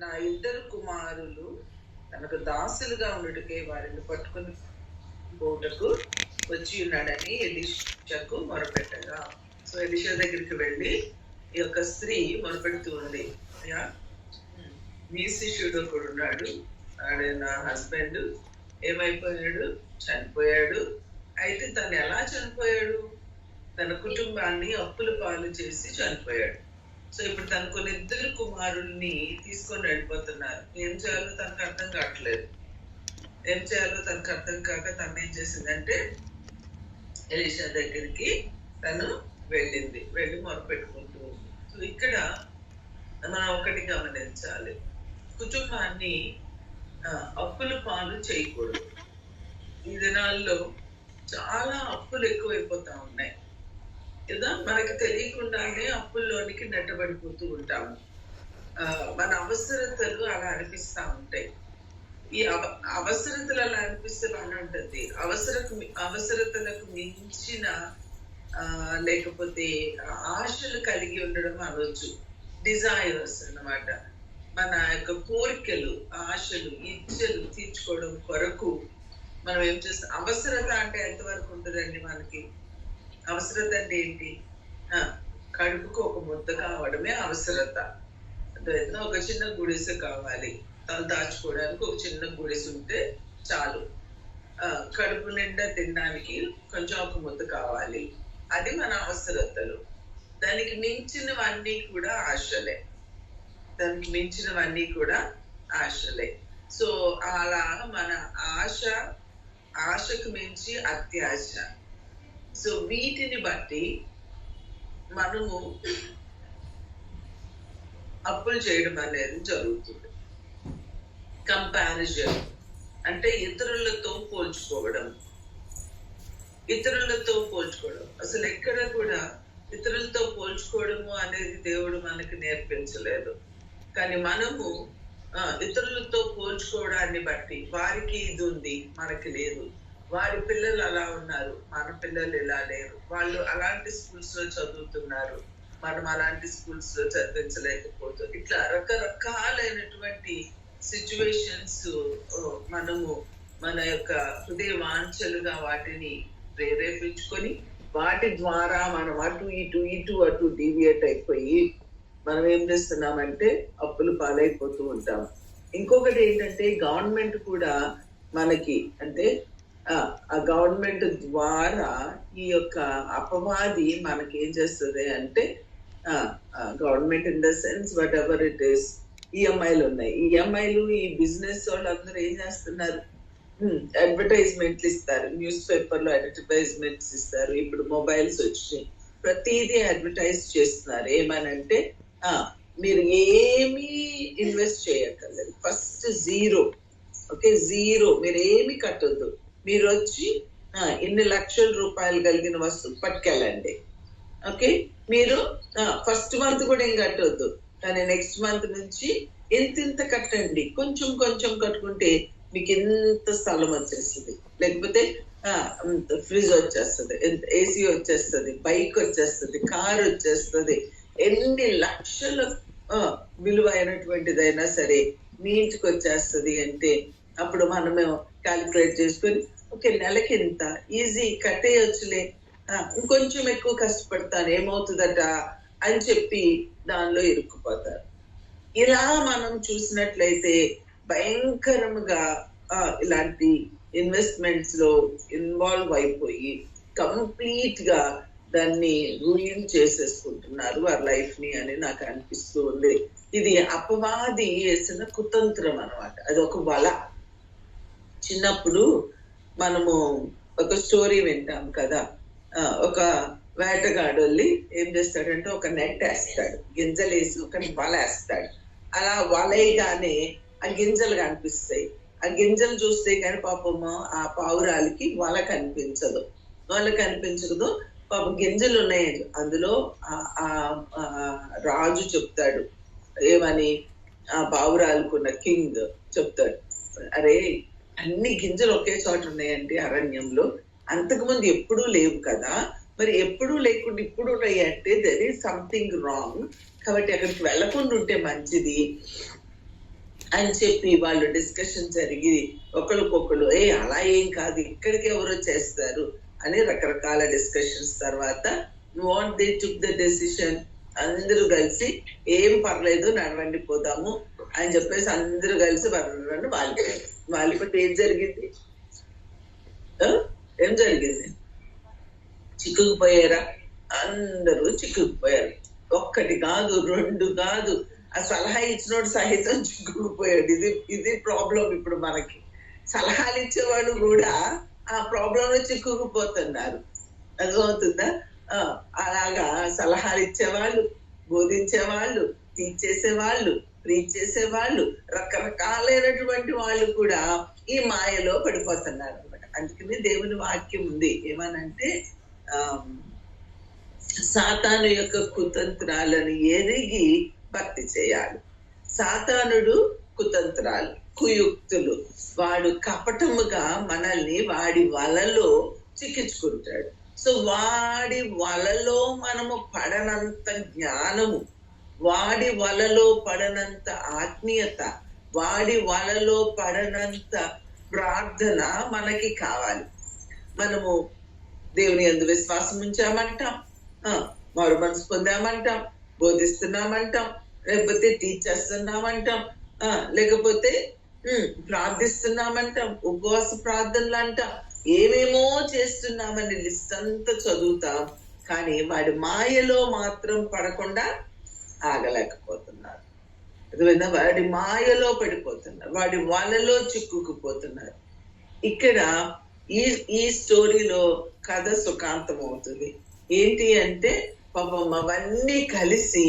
నా ఇద్దరు కుమారులు తనకు దాసులుగా ఉన్నట్టుకే వారిని పట్టుకుని పోటకు వచ్చి ఉన్నాడని ఎలీషాకు మొరపెట్టగా. సో ఎలీషా దగ్గరికి వెళ్ళి ఈ యొక్క స్త్రీ మొరపెడుతూ ఉంది, అయ్యా మీ శిష్యుడు ఒకడు ఉన్నాడు, ఆడే నా హస్బెండ్ ఏమైపోయాడు, చనిపోయాడు. అయితే తను ఎలా చనిపోయాడు? తన కుటుంబాన్ని అప్పుల పాలు చేసి చనిపోయాడు. సో ఇప్పుడు తన కొన్ని ఇద్దరు కుమారుల్ని తీసుకొని వెళ్ళిపోతున్నారు. ఏం చేయాలో తనకు అర్థం కావట్లేదు. ఏం చేయాలో తనకు అర్థం కాక తను ఏం చేసిందంటే ఎలీషా దగ్గరికి తను వెళ్ళి మొరపెట్టుకుంటూ ఉంది. సో ఇక్కడ మనం ఒకటి గమనించాలి, కుటుంబాన్ని అప్పుల పాలు చేయకూడదు. ఈ దినాల్లో చాలా అప్పులు ఎక్కువైపోతా ఉన్నాయి కదా, మనకు తెలియకుండానే అప్పుల్లోనికి నెట్టబడిపోతూ ఉంటాము. మన అవసరతలు అలా అనిపిస్తూ ఉంటాయి. ఈ అవసరతలు అలా అనిపిస్తే బాగా ఉంటుంది. అవసరతలకు మించిన లేకపోతే ఆశలు కలిగి ఉండడం అనవచ్చు, డిజైర్స్ అన్నమాట. మన యొక్క కోరికలు, ఆశలు, ఇచ్చలు తీర్చుకోవడం కొరకు మనం ఏం చేస్తాం. అవసరత అంటే ఎంతవరకు ఉంటుందండి మనకి? అవసరత అంటే ఏంటి? కడుపుకు ఒక ముద్ద కావడమే అవసరత. ఒక చిన్న గుడిసె కావాలి, తల దాచుకోవడానికి ఒక చిన్న గుడిసె ఉంటే చాలు. కడుపు నిండా తినడానికి కొంచెం ఒక ముద్ద కావాలి, అది మన అవసరతలు. దానికి మించినవన్నీ కూడా ఆశలే. సో అలా మన ఆశకు మించి అత్యాశ. సో వీటిని బట్టి మనము అప్పులు చేయడం అనేది జరుగుతుంది. కంపారిజన్ అంటే ఇతరులతో పోల్చుకోవడం. అసలు ఎక్కడ కూడా ఇతరులతో పోల్చుకోవడము అనేది దేవుడు మనకి నేర్పించలేదు. కానీ మనము ఇతరులతో పోల్చుకోవడాన్ని బట్టి వారికి ఇది ఉంది, మనకి లేదు, వారి పిల్లలు అలా ఉన్నారు, మన పిల్లలు ఇలా లేరు, వాళ్ళు అలాంటి స్కూల్స్ లో చదువుతున్నారు, మనం అలాంటి స్కూల్స్ లో చదివించలేకపోతాం. ఇట్లా రకరకాలైనటువంటి సిచ్యువేషన్స్ మనము మన యొక్క హృదయ వాంఛలుగా వాటిని ప్రేరేపించుకొని వాటి ద్వారా మనం అటు డీవియేట్ అయిపోయి మనం ఏం చేస్తున్నామంటే అప్పులు పాలైపోతూ ఉంటాం. ఇంకొకటి ఏంటంటే గవర్నమెంట్ కూడా మనకి అంటే ఆ గవర్నమెంట్ ద్వారా ఈ యొక్క అపవాది మనకి ఏం చేస్తుంది అంటే government in the sense what ever it is, ఈఎంఐలు ఉన్నాయి. ఈఎంఐలు ఈ బిజినెస్ వాళ్ళు అందరూ ఏం చేస్తున్నారు, అడ్వర్టైజ్మెంట్లు ఇస్తారు, న్యూస్ పేపర్లో అడ్వర్టైజ్మెంట్స్ ఇస్తారు. ఇప్పుడు మొబైల్స్ వచ్చి ప్రతిదీ అడ్వర్టైజ్ చేస్తున్నారు. ఏమనంటే మీరు ఏమీ ఇన్వెస్ట్ చేయక్కర్లేదు, ఫస్ట్ జీరో. ఓకే, జీరో, మీరు ఏమి కట్టొద్దు, మీరు వచ్చి ఇన్ని లక్షల రూపాయలు కలిగిన వస్తువు పట్టుకెళ్ళండి. ఓకే, మీరు ఫస్ట్ మంత్ కూడా ఏం కట్టొద్దు, కానీ నెక్స్ట్ మంత్ నుంచి ఇంత కట్టండి. కొంచెం కొంచెం కట్టుకుంటే మీకు ఎంత స్థలం వచ్చేస్తుంది, లేకపోతే ఫ్రిడ్జ్ వచ్చేస్తుంది, ఏసీ వచ్చేస్తుంది, బైక్ వచ్చేస్తుంది, కార్ వచ్చేస్తుంది. ఎన్ని లక్షల విలువైనటువంటిదైనా సరే మీ ఇంటికి వచ్చేస్తుంది అంటే అప్పుడు మనము క్యాలిక్యులేట్ చేసుకొని ఓకే నెలకి ఇంత ఈజీ కట్టేయచ్చులే, ఇంకొంచెం ఎక్కువ కష్టపడతాను ఏమవుతుందట అని చెప్పి దానిలో ఇరుక్కుపోతారు. ఇలా మనం చూసినట్లయితే భయంకరంగా ఇలాంటి ఇన్వెస్ట్మెంట్స్ లో ఇన్వాల్వ్ అయిపోయి కంప్లీట్ గా దాన్ని రూయిన్ చేసేసుకుంటున్నారు వారి లైఫ్ ని అని నాకు అనిపిస్తూ ఉంది. ఇది అపవాది వేసిన కుతంత్రం అనమాట, అది ఒక వల. చిన్నప్పుడు మనము ఒక స్టోరీ వింటాం కదా, ఒక వేటగాడు వెళ్ళి ఏం చేస్తాడంటే ఒక నెట్ వేస్తాడు, గింజలు వేసి ఒక వల వేస్తాడు. అలా వలయగానే ఆ గింజలు కనిపిస్తాయి. ఆ గింజలు చూస్తే కానీ పాపము ఆ పావురాలకి వల కనిపించదు. పాపం గింజలు ఉన్నాయి అందులో. ఆ రాజు చెప్తాడు ఏమని, ఆ పావురాలకున్న కింగ్ చెప్తాడు, అరే అన్ని గింజలు ఒకే చోట ఉన్నాయంటే అరణ్యంలో, అంతకుముందు ఎప్పుడూ లేవు కదా, మరి ఎప్పుడూ లేకుండా ఇప్పుడు ఉన్నాయంటే దెర్ ఈజ్ సంథింగ్ రాంగ్, కాబట్టి అక్కడికి వెళ్ళకుండా ఉంటే మంచిది అని చెప్పి వాళ్ళు డిస్కషన్ జరిగి ఒకరికొకరు అలా ఏం కాదు, ఇక్కడికి ఎవరో చేస్తారు అని రకరకాల డిస్కషన్స్ తర్వాత what they took the decision, అందరూ కలిసి ఏం పర్లేదు నడవండి పోదాము అని చెప్పేసి అందరూ కలిసి వాళ్ళిపోతే ఏం జరిగింది? చిక్కుకుపోయారా? అందరూ చిక్కుకుపోయారు. ఒక్కటి కాదు, రెండు కాదు, ఆ సలహా ఇచ్చినోడు సహితం చిక్కుకుపోయాడు. ఇది ప్రాబ్లం. ఇప్పుడు మనకి సలహాలు ఇచ్చేవాళ్ళు కూడా ఆ ప్రాబ్లం లో చిక్కుకుపోతున్నారు. అర్థమవుతుందా? అలాగా సలహాలు ఇచ్చేవాళ్ళు, బోధించేవాళ్ళు, టీచ్ చేసేవాళ్ళు, ప్రీచ్ చేసేవాళ్ళు, రకరకాలైనటువంటి వాళ్ళు కూడా ఈ మాయలో పడిపోతున్నారు అనమాట. అందుకని దేవుని వాక్యం ఉంది ఏమనంటే, సాతాను యొక్క కుతంత్రాలను ఎరిగి భక్తి చేయాలి. సాతానుడు కుతంత్రాలు, కుయుక్తులు, వాడు కపటముగా మనల్ని వాడి వలలో చిక్కించుకుంటాడు. సో వాడి వలలో మనము పడనంత జ్ఞానము, వాడి వలలో పడనంత ఆత్మీయత, వాడి వలలో పడనంత ప్రార్థన మనకి కావాలి. మనము దేవుని యందు విశ్వాసం ఉంచామంటాం, మారు మనసు పొందామంటాం, బోధిస్తున్నామంటాం, లేకపోతే టీచ్ చేస్తున్నామంటాం, లేకపోతే ప్రార్థిస్తున్నామంటాం, ఉపవాస ప్రార్థనలు అంటాం, ఏమేమో చేస్తున్నామని లిస్ట్ అంతా చదువుతాం. కానీ వాడి మాయలో మాత్రం పడకుండా ఆగలేకపోతున్నారు. అదేవిధంగా వాడి మాయలో పడిపోతున్నారు, వాడి వలలో చిక్కుకుపోతున్నారు. ఇక్కడ ఈ స్టోరీలో కథ సుఖాంతం అవుతుంది. ఏంటి అంటే పాపం అవన్నీ కలిసి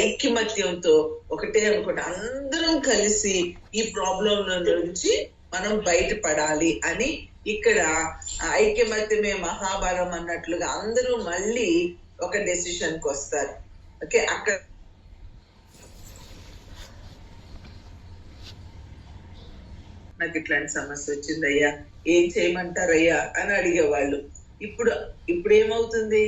ఐక్యమత్యంతో ఒకటే అనుకుంటే అందరం కలిసి ఈ ప్రాబ్లం నుంచి మనం బయటపడాలి అని ఇక్కడ ఐక్యమత్యమే మహాబలం అన్నట్లుగా అందరూ మళ్ళీ ఒక డెసిషన్ కి వస్తారు. ఓకే, అక్కడ నాకు ఇట్లాంటి సమస్య వచ్చిందయ్యా, ఏం చేయమంటారయ్యా అని అడిగేవాళ్ళు. ఇప్పుడు ఏమవుతుంది?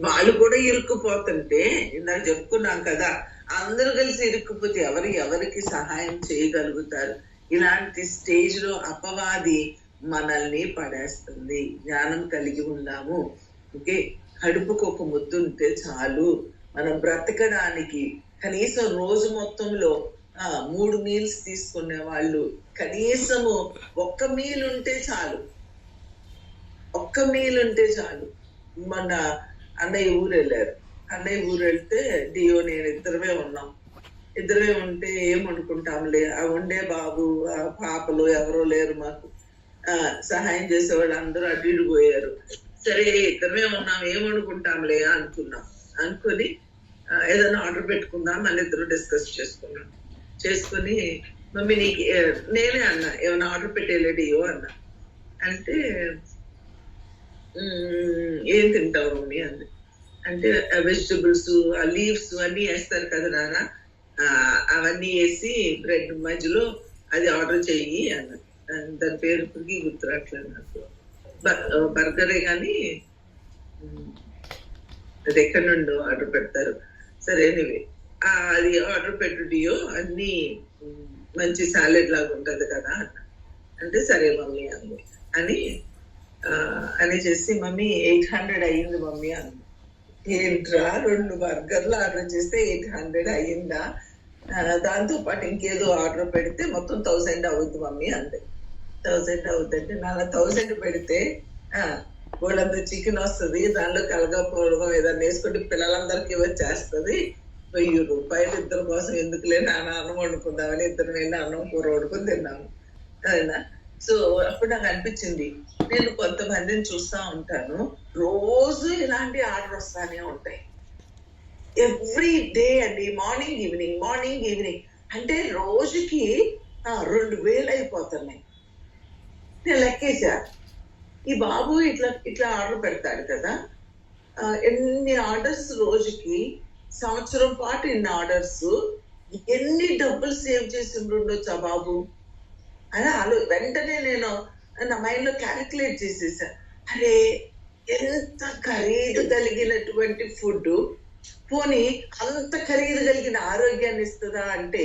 వాళ్ళు కూడా ఇరుక్కుపోతుంటే, ఇందాక చెప్పుకున్నాం కదా, అందరూ కలిసి ఇరుక్కుపోతే ఎవరికి సహాయం చేయగలుగుతారు? ఇలాంటి స్టేజ్ లో అపవాది మనల్ని పడేస్తుంది. జ్ఞానం కలిగి ఉన్నాము, ఓకే, కడుపుకు ఒక ముద్దు ఉంటే చాలు, మనం బ్రతకడానికి కనీసం రోజు మొత్తంలో 3 మీల్స్ తీసుకునే వాళ్ళు కనీసము 1 మీల్ ఉంటే చాలు, 1 మీల్ ఉంటే చాలు. మొన్న అన్నయ్య ఊరు వెళ్ళారు. అన్నయ్య ఊరు వెళ్తే డియో నేను ఇద్దరమే ఉన్నాం. ఇద్దరమే ఉంటే ఏమనుకుంటాంలే, ఆ ఉండే బాబు ఆ పాపలు ఎవరో లేరు మాకు, సహాయం చేసేవాళ్ళు అందరూ అటు ఇటు పోయారు. సరే ఇద్దరమే ఉన్నాం, ఏమనుకుంటాంలే అనుకున్నాం. అనుకొని ఏదైనా ఆర్డర్ పెట్టుకుందాం అని ఇద్దరు డిస్కస్ చేసుకుని మమ్మీ నీకు నేనే అన్నా, ఏమైనా ఆర్డర్ పెట్టేలే డియో అన్నా. అంటే ఏం తింటావు మమ్మీ అంది. అంటే వెజిటబుల్స్, ఆ లీవ్స్ అన్ని వేస్తారు కదా నాన్న, అవన్నీ వేసి బ్రెడ్ మధ్యలో అది ఆర్డర్ చెయ్యి అన్న. దాని పేరు ఇప్పటికీ గుర్తురాట్లేదు నాకు. బర్గరే కానీ అది ఎక్కడి నుండి ఆర్డర్ పెడతారు. సరే ఎనివే అది ఆర్డర్ పెట్టుడియో, అన్ని మంచి సాలెడ్ లాగా ఉంటది కదా అన్న. అంటే సరే మమ్మీ అంది అని చేసి మమ్మీ 800 అయ్యింది మమ్మీ అంది. ఏంట్రా 2 బర్గర్లు ఆర్డర్ చేస్తే 800 అయ్యిందా? దాంతో పాటు ఇంకేదో ఆర్డర్ పెడితే మొత్తం 1000 అవుద్ది మమ్మీ అంది. 1000 అవుద్దంటే నాన్న 1000 పెడితే వాళ్ళంతా చికెన్ వస్తుంది, దానిలో కలగపోవడం ఏదన్నా వేసుకుంటే పిల్లలందరికీ వచ్చేస్తుంది. 1000 రూపాయలు ఇద్దరి కోసం ఎందుకులే నాన్న, అన్నం వండుకుందామని ఇద్దరు వెళ్ళి అన్నం కూర వండుకుని తిన్నాము. అవునా? సో అప్పుడు నాకు అనిపించింది, నేను కొంతమందిని చూస్తా ఉంటాను, రోజు ఇలాంటి ఆర్డర్ వస్తానే ఉంటాయి. ఎవ్రీ డే అండి, మార్నింగ్ ఈవినింగ్ అంటే రోజుకి 2000 అయిపోతున్నాయి. నేను లెక్కేసా, ఈ బాబు ఇట్లా ఆర్డర్ పెడతాడు కదా, ఎన్ని ఆర్డర్స్ రోజుకి, సంవత్సరం పాటు ఇన్ని ఆర్డర్స్, ఎన్ని డబ్బులు సేవ్ చేసి ఉండొచ్చు ఆ బాబు అని వెంటనే నేను నా మైండ్ లో క్యాలిక్యులేట్ చేసేసా. అరే ఎంత ఖరీదు కలిగినటువంటి ఫుడ్ పోనీ అంత ఖరీదు కలిగిన ఆరోగ్యాన్ని ఇస్తుందా అంటే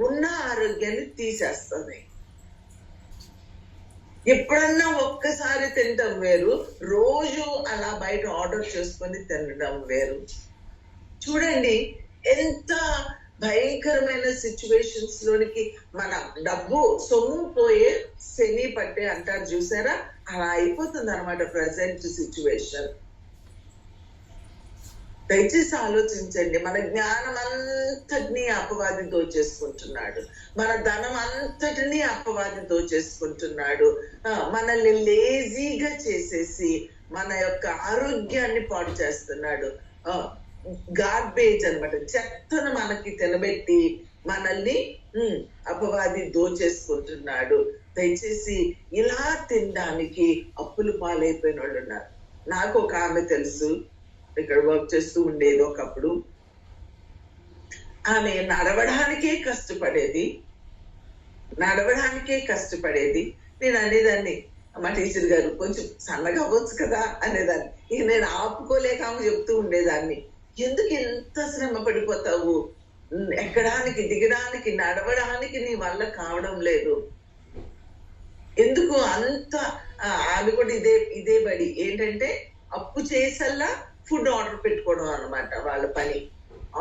ఉన్న ఆరోగ్యాన్ని తీసేస్తుంది. ఎప్పుడన్నా ఒక్కసారి తినటం వేరు, రోజు అలా బయట ఆర్డర్ చేసుకొని తినడం వేరు. చూడండి ఎంత భయంకరమైన సిచ్యువేషన్స్ లోనికి మన డబ్బు సొమ్ము పోయే శని పట్టే అంటారు చూసారా, అలా అయిపోతుంది అనమాట ప్రజెంట్ సిచ్యువేషన్. దయచేసి ఆలోచించండి. మన జ్ఞానం అంతటినీ అపవాది దోచేసుకుంటున్నాడు, మన ధనం అంతటినీ అపవాది దోచేసుకుంటున్నాడు. మనల్ని లేజీగా చేసేసి మన యొక్క ఆరోగ్యాన్ని పాడు చేస్తున్నాడు. గార్బేజ్ అన్నమాట, చెత్తను మనకి తినబెట్టి మనల్ని అపవాది దోచేసుకుంటున్నాడు. దయచేసి ఇలా తినడానికి అప్పులు పాలైపోయిన వాళ్ళు ఉన్నారు. నాకు ఒక ఆమె తెలుసు, ఇక్కడ వర్క్ చేస్తూ ఉండేది ఒకప్పుడు. ఆమె నడవడానికే కష్టపడేది. నేను అనేదాన్ని, మా టీచర్ గారు కొంచెం సన్నగా అవ్వచ్చు కదా అనేదాన్ని. ఇక నేను ఆపుకోలేక ఆమె చెప్తూ ఉండేదాన్ని, ఎందుకు ఎంత శ్రమ పడిపోతావు, ఎక్కడానికి దిగడానికి నడవడానికి నీ వల్ల కావడం లేదు, ఎందుకు అంత. ఆమె కూడా ఇదే బడి ఏంటంటే అప్పు చేసల్లా ఫుడ్ ఆర్డర్ పెట్టుకోవడం అనమాట వాళ్ళ పని.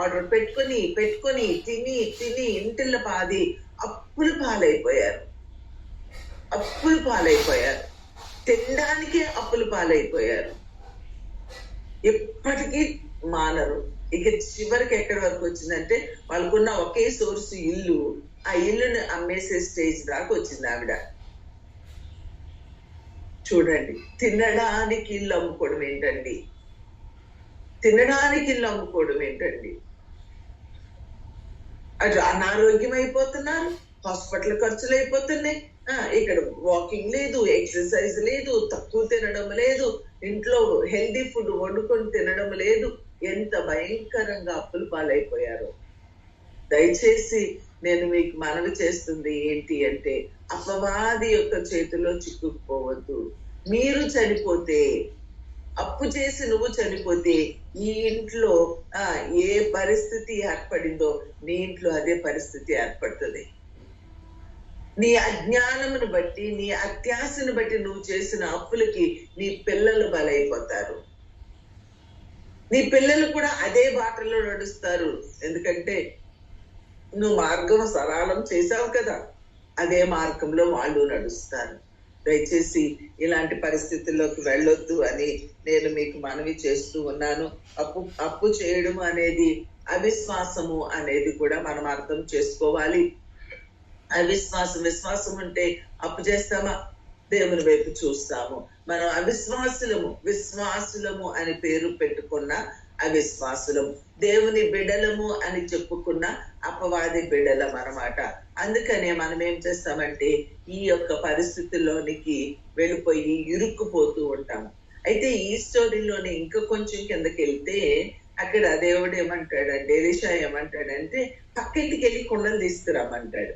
ఆర్డర్ పెట్టుకొని తిని ఇంటిల్ల పాది అప్పులు పాలైపోయారు. తినడానికే అప్పులు పాలైపోయారు. ఎప్పటికీ మానరు. ఇక చివరికి ఎక్కడి వరకు వచ్చిందంటే వాళ్ళకున్న ఒకే సోర్స్ ఇల్లు, ఆ ఇల్లుని అమ్మేసే స్టేజ్ దాకా వచ్చింది ఆవిడ. చూడండి, తినడానికి ఇల్లు అమ్ముకోవడం ఏంటండి. అటు అనారోగ్యం అయిపోతున్నారు, హాస్పిటల్ ఖర్చులు అయిపోతున్నాయి, ఇక్కడ వాకింగ్ లేదు, ఎక్సర్సైజ్ లేదు, తక్కువ తినడం లేదు, ఇంట్లో హెల్దీ ఫుడ్ వండుకొని తినడం లేదు. ఎంత భయంకరంగా అప్పులు పాలైపోయారు. దయచేసి నేను మీకు మనవి చేస్తుంది ఏంటి అంటే, అపవాది యొక్క చేతిలో చిక్కుకుపోవద్దు. మీరు చనిపోతే, అప్పు చేసి నువ్వు చనిపోతే ఈ ఇంట్లో ఏ పరిస్థితి ఏర్పడిందో నీ ఇంట్లో అదే పరిస్థితి ఏర్పడుతుంది. నీ అజ్ఞానమును బట్టి, నీ అత్యాశను బట్టి నువ్వు చేసిన అప్పులకి నీ పిల్లలు బలైపోతారు. నీ పిల్లలు కూడా అదే బాటలో నడుస్తారు. ఎందుకంటే నువ్వు మార్గం సరళం చేశావు కదా, అదే మార్గంలో వాళ్ళు నడుస్తారు. దయచేసి ఇలాంటి పరిస్థితుల్లోకి వెళ్ళొద్దు అని నేను మీకు మనవి చేస్తూ ఉన్నాను. అప్పు చేయడం అనేది అవిశ్వాసము అనేది కూడా మనం అర్థం చేసుకోవాలి. విశ్వాసం అంటే అప్పు చేస్తామా, దేవుని వైపు చూస్తాము. మనం విశ్వాసులము అని పేరు పెట్టుకున్న అవిశ్వాసులము, దేవుని బిడలము అని చెప్పుకున్న అపవాది బిడలం అన్నమాట. అందుకనే మనం ఏం చేస్తామంటే ఈ యొక్క పరిస్థితుల్లోనికి వెళ్ళిపోయి ఇరుక్కుపోతూ ఉంటాము. అయితే ఈ స్టోరీలోనే ఇంకా కొంచెం కిందకి వెళ్తే అక్కడ దేవుడు ఏమంటాడంటే, ఎలీషా ఏమంటాడంటే పక్కింటికి వెళ్ళి కుండలు తీసుకురామంటాడు.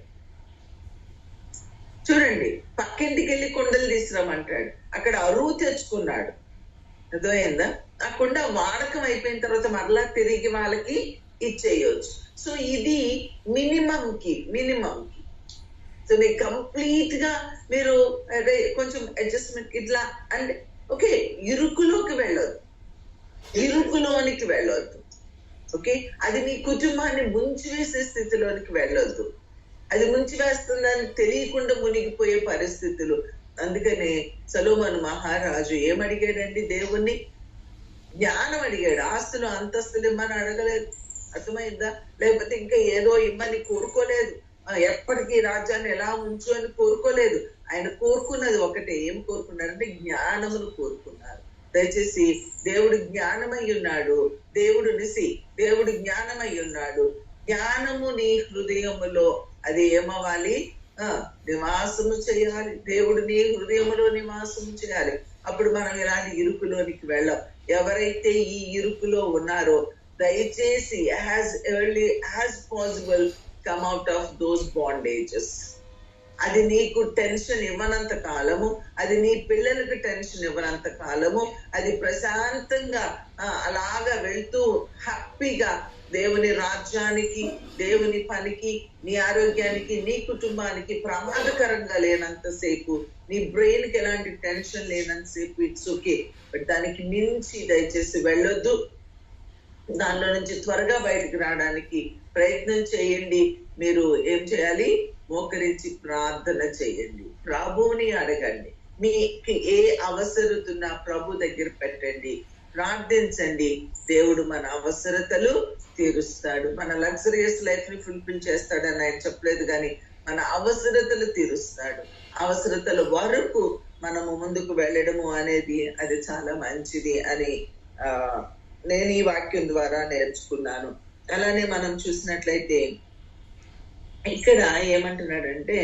చూడండి, పక్కింటికి వెళ్ళి కుండలు తీసుకురామంటాడు. అక్కడ అరువు తెచ్చుకున్నాడు. అర్థమైందా? ఆ కుండ వాడకం అయిపోయిన తర్వాత మరలా తిరిగి వాళ్ళకి ఇచ్చేయచ్చు. సో ఇది మినిమం కి సో మీరు కంప్లీట్ గా మీరు కొంచెం అడ్జస్ట్మెంట్ ఇట్లా అంటే ఓకే, ఇరుకులోనికి వెళ్ళొద్దు. ఓకే, అది మీ కుటుంబాన్ని ముంచివేసే స్థితిలోనికి వెళ్ళొద్దు. అది ముంచివేస్తుందని తెలియకుండా మునిగిపోయే పరిస్థితులు. అందుకనే సొలొమోను మహారాజు ఏమడిగాడండి? దేవుణ్ణి జ్ఞానం అడిగాడు. ఆస్తులు అంతస్తులు ఇమ్మని అడగలేదు. అర్థమైందా? లేకపోతే ఇంకా ఏదో ఇమ్మని కోరుకోలేదు. ఎప్పటికీ రాజ్యాన్ని ఎలా ఉంచు అని కోరుకోలేదు. ఆయన కోరుకున్నది ఒకటే. ఏం కోరుకున్నారంటే జ్ఞానమును కోరుకున్నారు. దయచేసి దేవుడు జ్ఞానమై ఉన్నాడు. దేవుడు జ్ఞానమై ఉన్నాడు. జ్ఞానము నీ హృదయములో అది ఏమవ్వాలి? నివాసము చేయాలి. దేవుడు నీ హృదయములో నివాసము చేయాలి. అప్పుడు మనం ఇలాంటి ఇరుకులోనికి వెళ్ళాం. ఎవరైతే ఈ ఇరుకులో ఉన్నారో దయచేసి as early as possible come out of those bondages. అది నీకు టెన్షన్ ఇవ్వనంత కాలము, అది నీ పిల్లలకు టెన్షన్ ఇవ్వనంత కాలము, అది ప్రశాంతంగా అలాగా వెళ్తూ హ్యాపీగా దేవుని రాజ్యానికి, దేవుని పనికి, నీ ఆరోగ్యానికి, నీ కుటుంబానికి ప్రమాదకరంగా లేనంతసేపు, నీ బ్రెయిన్ కి ఎలాంటి టెన్షన్ లేనంతసేపు ఇట్స్ ఓకే. బట్ దానికి మించి దయచేసి వెళ్ళొద్దు. దానిలో నుంచి త్వరగా బయటకు రావడానికి ప్రయత్నం చేయండి. మీరు ఏం చేయాలి? మోకరించి ప్రార్థన చేయండి, ప్రభువుని అడగండి. మీకు ఏ అవసరతున్నా ప్రభు దగ్గర పెట్టండి, ప్రార్థించండి. దేవుడు మన అవసరతలు తీరుస్తాడు. మన లగ్జరియస్ లైఫ్ ని ఫుల్ఫిల్ చేస్తాడని ఆయన చెప్పలేదు, కానీ మన అవసరతలు తీరుస్తాడు. అవసరతల వరకు మనము ముందుకు వెళ్ళడము అనేది అది చాలా మంచిది అని నేను ఈ వాక్యం ద్వారా నేర్చుకున్నాను. అలానే మనం చూసినట్లయితే ఇక్కడ ఏమంటున్నాడంటే,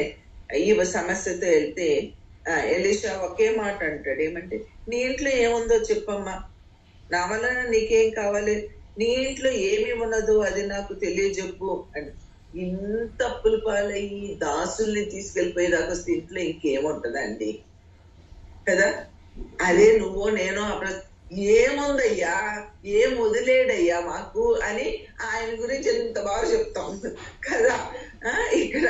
ఈ సమస్యతో వెళ్తే ఎలీషా ఒకే మాట అంటాడు, ఏమంటే నీ ఇంట్లో ఏముందో చెప్పమ్మా, నా వలన నీకేం కావాలి, నీ ఇంట్లో ఏమి ఉన్నదో అది నాకు తెలియజెప్పు అని. ఇంత అప్పుల పాలయ్యి దాసుల్ని తీసుకెళ్ళిపోయేదాకా వస్తే ఇంట్లో ఇంకేముంటదండి కదా. అదే నువ్వో నేనో ఏముందయ్యా, ఏం వదిలేడయ్యా మాకు అని ఆయన గురించి ఎంత బాగా చెప్తాం కదా. ఇక్కడ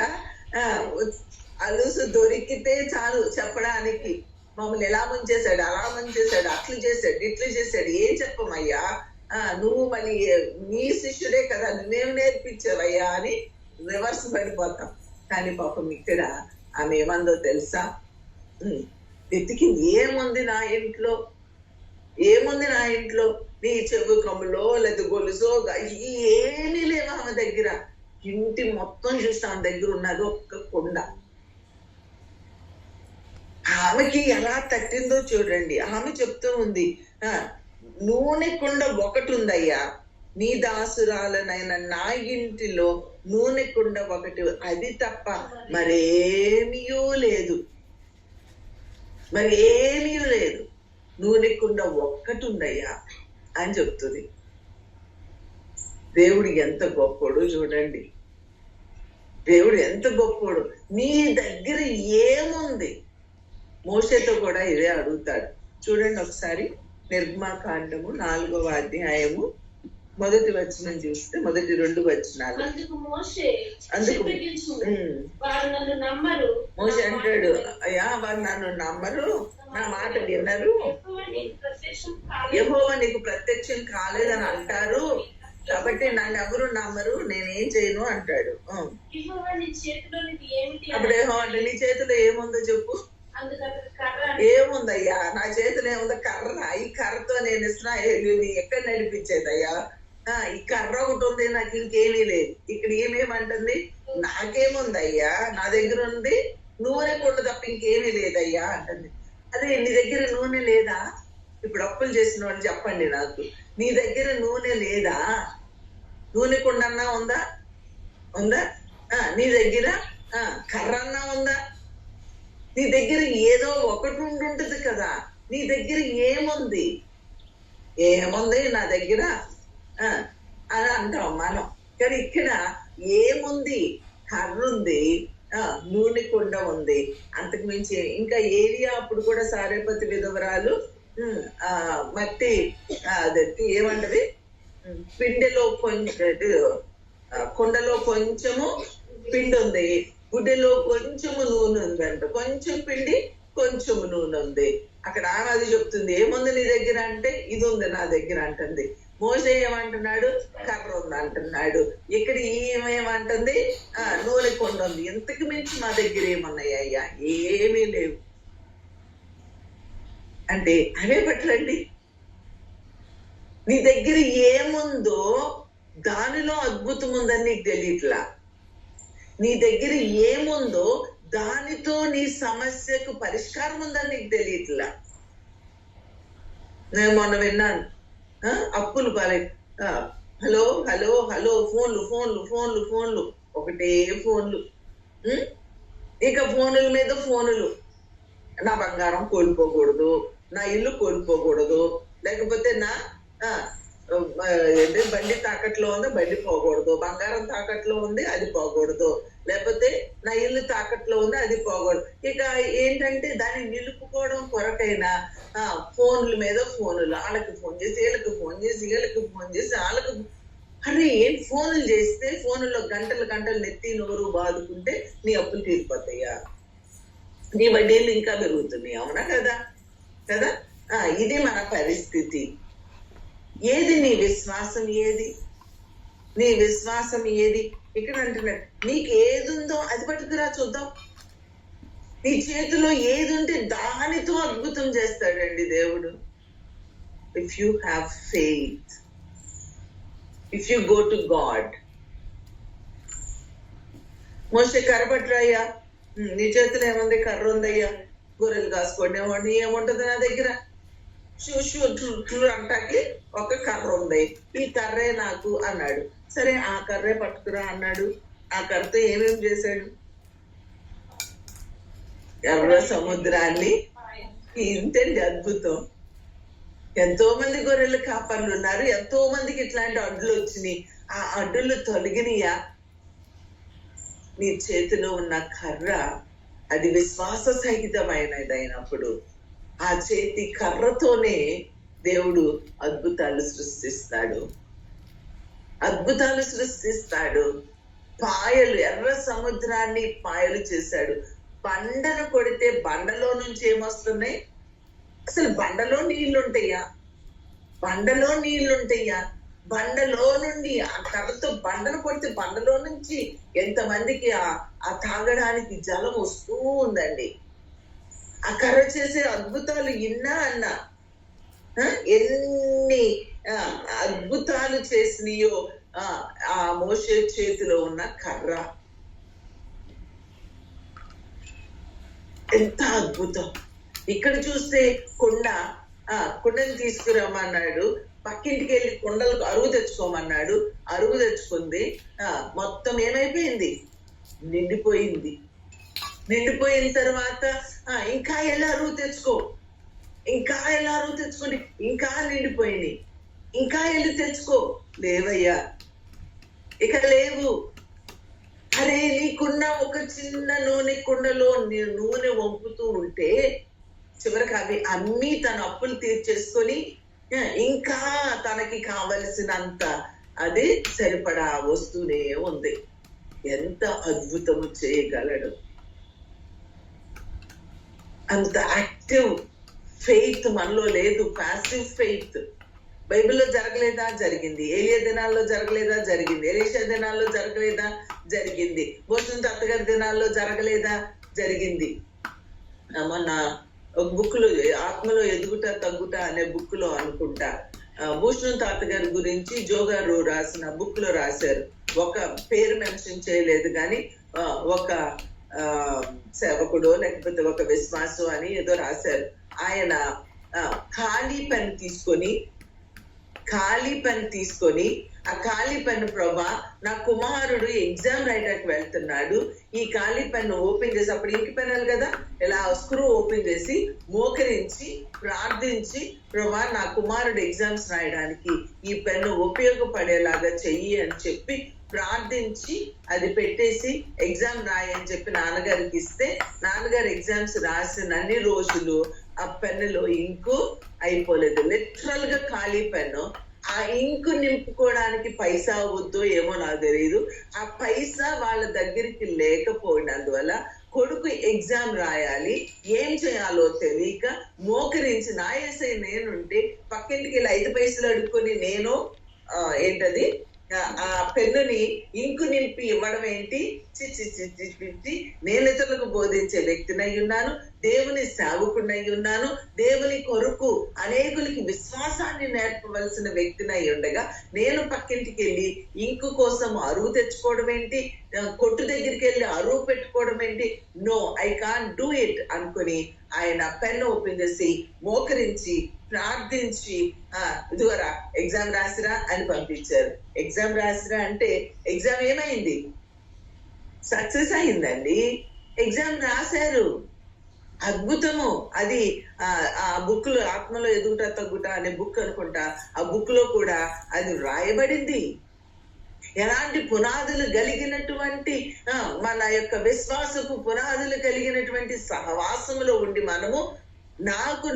అలుసు దొరికితే చాలు చెప్పడానికి, మమ్మల్ని ఎలా ముంచేశాడు, అలా ముంచేశాడు, అట్లు చేశాడు, ఇట్లు చేశాడు, ఏం చెప్పమయ్యా, నువ్వు మళ్ళీ నీ శిష్యుడే కదా, నువ్వేం నేర్పించావయ్యా అని రివర్స్ పడిపోతాం. కానీ పాపం ఇక్కడ ఆమె ఏమందో తెలుసా, వెతికింది, ఏముంది నా ఇంట్లో, ఏముంది నా ఇంట్లో, నీ చెవు కమ్ములో లేదా గొలుసో ఏమీ లేవు ఆమె దగ్గర. ఇంటి మొత్తం చూస్తే ఆమె దగ్గర ఉన్నది ఒక్క కొండ. ఆమెకి ఎలా తట్టిందో చూడండి. ఆమె చెప్తూ ఉంది, నూనె కుండ ఒకటి ఉందయ్యా, నీ దాసురాలనైనా నా ఇంటిలో నూనె కుండ ఒకటి, అది తప్ప మరేమీయూ లేదు, మరేమీ లేదు, నూనె కుండ ఒక్కటి ఉందయ్యా అని చెప్తుంది. దేవుడు ఎంత గొప్పోడు చూడండి, దేవుడు ఎంత గొప్పోడు. నీ దగ్గర ఏముంది? మోషేతో కూడా ఇదే అడుగుతాడు. చూడండి ఒకసారి నిర్గమాకాండము 4వ అధ్యాయము 1వ వచనం చూస్తే, మొదటి 2 వచనాలు. మోషే అంటాడు, అయ్యా వారు నన్ను నమ్మరు, నా మాట వినరు, యెహోవా నీకు ప్రత్యక్షం కాలేదని అంటారు, కాబట్టి నన్ను ఎవరు నమ్మరు, నేనేం చేయను అంటాడు. అప్పుడు యెహోవా అంటే, నీ చేతిలో ఏముందో చెప్పు. ఏముందయ్యా నా చేతిలో ఏముందో? కర్ర. ఈ కర్రతో నేను ఇస్రాయేలుని ఎక్కడ నడిపించేదయ్యా? ఈ కర్ర ఒకటి ఉంది, నాకు ఇంకేమీ లేదు. ఇక్కడ ఏమేమంటుంది, నాకేముందయ్యా, నా దగ్గర ఉంది నూనె కుండ తప్ప ఇంకేమీ లేదయ్యా అంటుంది. అదే నీ దగ్గర నూనె లేదా? ఇప్పుడు అప్పులు చేసిన వాళ్ళు చెప్పండి నాకు, నీ దగ్గర నూనె లేదా? నూనె కుండన్నా ఉందా? ఉందా? నీ దగ్గర కర్రన్నా ఉందా? నీ దగ్గర ఏదో ఒకటి ఉండుంటుంది కదా. నీ దగ్గర ఏముంది? ఏముంది నా దగ్గర అని అంటాం మనం. కానీ ఇక్కడ ఏముంది? కర్ర ఉంది, నూనె కుండ ఉంది, అంతకు మించి. ఇంకా ఏలియా అప్పుడు కూడా సారేపతి విధవరాలు మట్టి అదెత్తి ఏమంటది, పిండిలో కుండలో కొంచెము పిండి ఉంది, గుడ్డెలో కొంచెము నూనె ఉందంట. కొంచెం పిండి కొంచెము నూనె ఉంది. అక్కడ ఆమె అది చెప్తుంది, ఏముంది నీ దగ్గర అంటే, ఇది ఉంది నా దగ్గర అంటుంది. మోసే ఏమంటున్నాడు? కర్ర ఉంది అంటున్నాడు. ఇక్కడ ఏమేమంటుంది? నూనె కొండ ఉంది. ఇంతకు మించి మా దగ్గర ఏమున్నాయ్యా? ఏమీ లేవు అంటే అవే పట్టండి. నీ దగ్గర ఏముందో దానిలో అద్భుతం ఉందని నీకు తెలియట్లా. నీ దగ్గర ఏముందో దానితో నీ సమస్యకు పరిష్కారం ఉందని నీకు తెలియట్లా. నేను మొన్న విన్నాను, అప్పులు పాలే, హలో హలో హలో, ఫోన్లు ఫోన్లు ఫోన్లు ఫోన్లు, ఒకటే ఫోన్లు, ఇక ఫోనుల మీద ఫోనులు. నా బంగారం కోల్పోకూడదు, నా ఇల్లు కోల్పోకూడదు, లేకపోతే నా బండి తాకట్లో ఉంది, బండి పోకూడదు. బంగారం తాకట్లో ఉంది, అది పోకూడదు. లేకపోతే నా ఇల్లు తాకట్లో ఉంది, అది పోకూడదు. ఇక ఏంటంటే దాన్ని నిలుపుకోవడం కొరకైనా ఫోన్ల మీద ఫోన్లు, వాళ్ళకి ఫోన్ చేసి వీళ్ళకి ఫోన్ చేసి వీళ్ళకి ఫోన్ చేసి వాళ్ళకి. అరే ఏం ఫోన్లు చేస్తే ఫోన్లో గంటలు గంటలు నెత్తి నోరు బాదుకుంటే నీ అప్పులు తీరిపోతాయా? నీ వడ్డీలు ఇంకా పెరుగుతున్నాయి. అవునా కదా? కదా? ఇది మన పరిస్థితి. ఏది నీ విశ్వాసం? ఏది నీ విశ్వాసం? ఏది? ఇక్కడ అంటున్నాడు, నీకు ఏది ఉందో అది పట్టుకురా చూద్దాం. నీ చేతిలో ఏది ఉంటే దానితో అద్భుతం చేస్తాడండి దేవుడు. If you have faith, if you go to God. మోషే కర్ర పట్టురాయ్యా. నీ చేతిలో ఏముంది? కర్ర ఉందయ్యా, గొర్రెలు కాసుకోండి. ఏముంటుంది నా దగ్గర? అంటాకి ఒక కర్ర ఉంది, ఈ కర్రే నాకు అన్నాడు. సరే ఆ కర్రే పట్టుకురా అన్నాడు. ఆ కర్రతో ఏమేమి చేశాడు? ఎర్ర సముద్రాన్ని ఇంతేంటి అద్భుతం. ఎంతో మంది గొర్రెలు కాపర్లు ఉన్నారు, ఎంతో మందికి ఇట్లాంటి అడ్డులు వచ్చినాయి. ఆ అడ్డులు తొలగినయా? నీ చేతిలో ఉన్న కర్ర అది విశ్వాస సహితమైనదైనప్పుడు ఆ చేతి కర్రతోనే దేవుడు అద్భుతాలు సృష్టిస్తాడు. అద్భుతాలు సృష్టిస్తాడు. పాయలు, ఎర్ర సముద్రాన్ని పాయలు చేశాడు. బండను కొడితే బండలో నుంచి ఏమొస్తున్నాయి? అసలు బండలో నీళ్లుంటాయా? బండలో నీళ్లుంటాయా? బండలో నుండి ఆ కర్రతో బండను కొడితే బండలో నుంచి ఎంతమందికి ఆ తాగడానికి జలం వస్తూ ఉందండి. ఆ కర్ర చేసే అద్భుతాలు ఇన్నా అన్నా ఎన్ని అద్భుతాలు చేసినాయో ఆ మోషే చేతిలో ఉన్న కర్ర. ఎంత అద్భుతం. ఇక్కడ చూస్తే కుండని తీసుకురమ్మన్నాడు. పక్కింటికి వెళ్ళి కుండలకు అరువు తెచ్చుకోమన్నాడు. అరువు తెచ్చుకుంది. మొత్తం ఏమైపోయింది? నిండిపోయింది. నిండిపోయిన తర్వాత ఇంకా ఎలా అరువు తెచ్చుకో, ఇంకా ఎలా అరువు తెచ్చుకోండి, ఇంకా నిండిపోయినాయి, ఇంకా వెళ్ళి తెచ్చుకో. లేవయ్యా, ఇక లేవు. అరే నీకున్న ఒక చిన్న నూనె కుండలో నూనె వంపుతూ ఉంటే చివరికి అవి అన్ని తన అప్పులు తీర్చేసుకొని ఇంకా తనకి కావలసినంత అది సరిపడా వస్తూనే ఉంది. ఎంత అద్భుతము చేయగలడు. అంత యాక్టివ్ ఫెయిత్ మనలో లేదు, ప్యాసివ్ ఫెయిత్. బైబిల్లో జరగలేదా? జరిగింది. ఏలియా దినాల్లో జరగలేదా? జరిగింది. ఎలీషా దినాల్లో జరగలేదా? జరిగింది. భూషణ్ తాతగారి దినాల్లో జరగలేదా? జరిగింది. మొన్న ఒక బుక్ లో ఆత్మలో ఎదుగుట తగ్గుట అనే బుక్ లో అనుకుంటా భూషణ్ తాతగారి గురించి జోగారు రాసిన బుక్ లో రాశారు. ఒక పేరు మెన్షన్ చేయలేదు కానీ ఒక సేవకుడు లేకపోతే ఒక విశ్వాసం అని ఏదో రాశారు. ఆయన ఖాళీ పెన్ తీసుకొని ఆ ఖాళీ పెన్ను, ప్రభా నా కుమారుడు ఎగ్జామ్ రాయడానికి వెళ్తున్నాడు, ఈ ఖాళీ పెన్ను ఓపెన్ చేసి, అప్పుడు ఇంకి పెన్నులు కదా, ఇలా స్క్రూ ఓపెన్ చేసి మోకరించి ప్రార్థించి, ప్రభా నా కుమారుడు ఎగ్జామ్స్ రాయడానికి ఈ పెన్ను ఉపయోగపడేలాగా చెయ్యి అని చెప్పి ప్రార్థించి అది పెట్టేసి ఎగ్జామ్ రాయని చెప్పి నాన్నగారికి ఇస్తే, నాన్నగారు ఎగ్జామ్స్ రాసిన అన్ని రోజులు ఆ పెన్నులో ఇంకు అయిపోలేదు. లిటరల్ గా ఖాళీ పెన్ను. ఆ ఇంకు నింపుకోవడానికి పైసా వద్దో ఏమో నాకు తెలియదు. ఆ పైసా వాళ్ళ దగ్గరికి లేకపోయినందువల్ల కొడుకు ఎగ్జామ్ రాయాలి, ఏం చేయాలో తెలియక మోకరించి నా ఏసై నేనుంటే పక్కింటికి వెళ్ళి 5 పైసలు అడుక్కొని నేను ఏంటది ఆ పెన్నుని ఇంకు నింపి ఇవ్వడం ఏంటి? చిచ్చి నేను ఇతరులకు బోధించే వ్యక్తినై ఉన్నాను, దేవుని సేవకునై ఉన్నాను, దేవుని కొరకు అనేకులకి విశ్వాసాన్ని నేర్పవలసిన వ్యక్తినై ఉండగా నేను పక్కింటికి వెళ్ళి ఇంకు కోసం అరువు తెచ్చుకోవడం ఏంటి? కొట్టు దగ్గరికి వెళ్ళి అరువు పెట్టుకోవడం ఏంటి? No, I can't do it అనుకుని ఆయన పెన్ను ఓపెన్ చేసి మోకరించి ప్రార్థించి ఇదిగోరా ఎగ్జామ్ రాసిరా అని పంపించారు. ఎగ్జామ్ రాసిరా అంటే ఎగ్జామ్ ఏమైంది? సక్సెస్ అయిందండి. ఎగ్జామ్ రాశారు. అద్భుతము. అది ఆ బుక్ లో ఆత్మలో ఎదుగుట తగ్గుట అనే బుక్ అనుకుంటా, ఆ బుక్ లో కూడా అది వ్రాయబడింది. ఎలాంటి పునాదులు కలిగినటువంటి మన యొక్క విశ్వాసపు పునాదులు కలిగినటువంటి సహవాసములో ఉండి మనము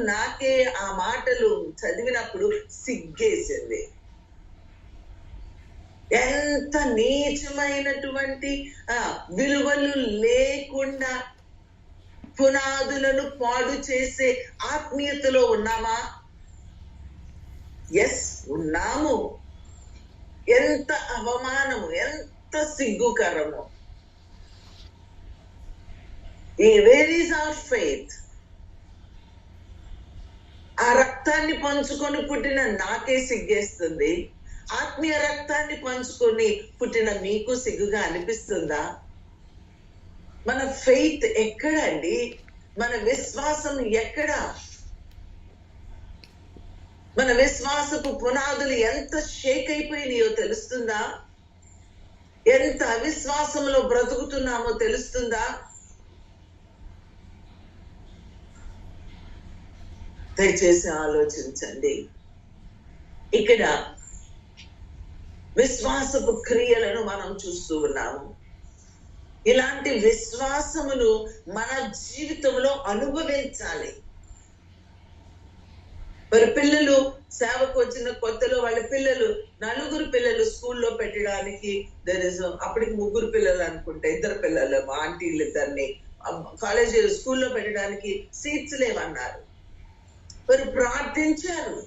నాకే ఆ మాటలు చదివినప్పుడు సిగ్గేసింది. ఎంత నీచమైనటువంటి విలువలు లేకుండా పునాదులను పాడు చేసే ఆత్మీయతలో ఉన్నామా? ఎస్, ఉన్నాము. ఎంత అవమానము, ఎంత సిగ్గుకరము. Where is our faith? ఆ రక్తాన్ని పంచుకొని పుట్టిన నాకే సిగ్గేస్తుంది. ఆత్మీయ రక్తాన్ని పంచుకొని పుట్టిన మీకు సిగ్గుగా అనిపిస్తుందా? మన ఫెయిత్ ఎక్కడండి? మన విశ్వాసం ఎక్కడ? మన విశ్వాసపు పునాదులు ఎంత షేక్ అయిపోయినాయో తెలుస్తుందా? ఎంత అవిశ్వాసంలో బ్రతుకుతున్నామో తెలుస్తుందా? దయచేసి ఆలోచించండి. ఇక్కడ విశ్వాసపు క్రియలను మనం చూస్తూ ఉన్నాము. ఇలాంటి విశ్వాసమును మన జీవితంలో అనుభవించాలి. మరి పిల్లలు సేవకు వచ్చిన కొత్తలో వాళ్ళ పిల్లలు 4 పిల్లలు స్కూల్లో పెట్టడానికి అప్పటికి 3 పిల్లలు అనుకుంటా, 2 పిల్లలు మా ఆంటీలు ఇద్దరిని కాలేజీ స్కూల్లో పెట్టడానికి సీట్స్ లేవన్నారు. మరి ప్రార్థించారు.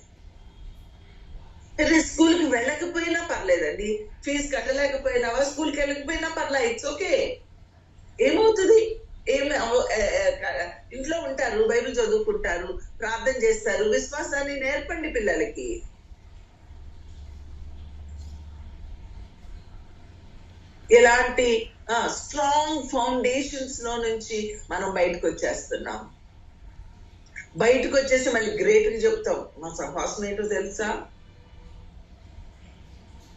స్కూల్కి వెళ్ళకపోయినా పర్లేదండి, ఫీజు కట్టలేకపోయినావా, స్కూల్కి వెళ్ళకపోయినా పర్లే, ఇట్స్ ఓకే. ఏమవుతుంది? ఇంట్లో ఉంటారు, బైబిల్ చదువుకుంటారు, ప్రార్థన చేస్తారు. విశ్వాసాన్ని నేర్పండి పిల్లలకి. ఇలాంటి స్ట్రాంగ్ ఫౌండేషన్స్ లో నుంచి మనం బయటకు వచ్చేస్తున్నాం. బయటకు వచ్చేసి మళ్ళీ గ్రేట్ అని చెప్తాం. మా సహవాసం ఏంటో తెలుసా?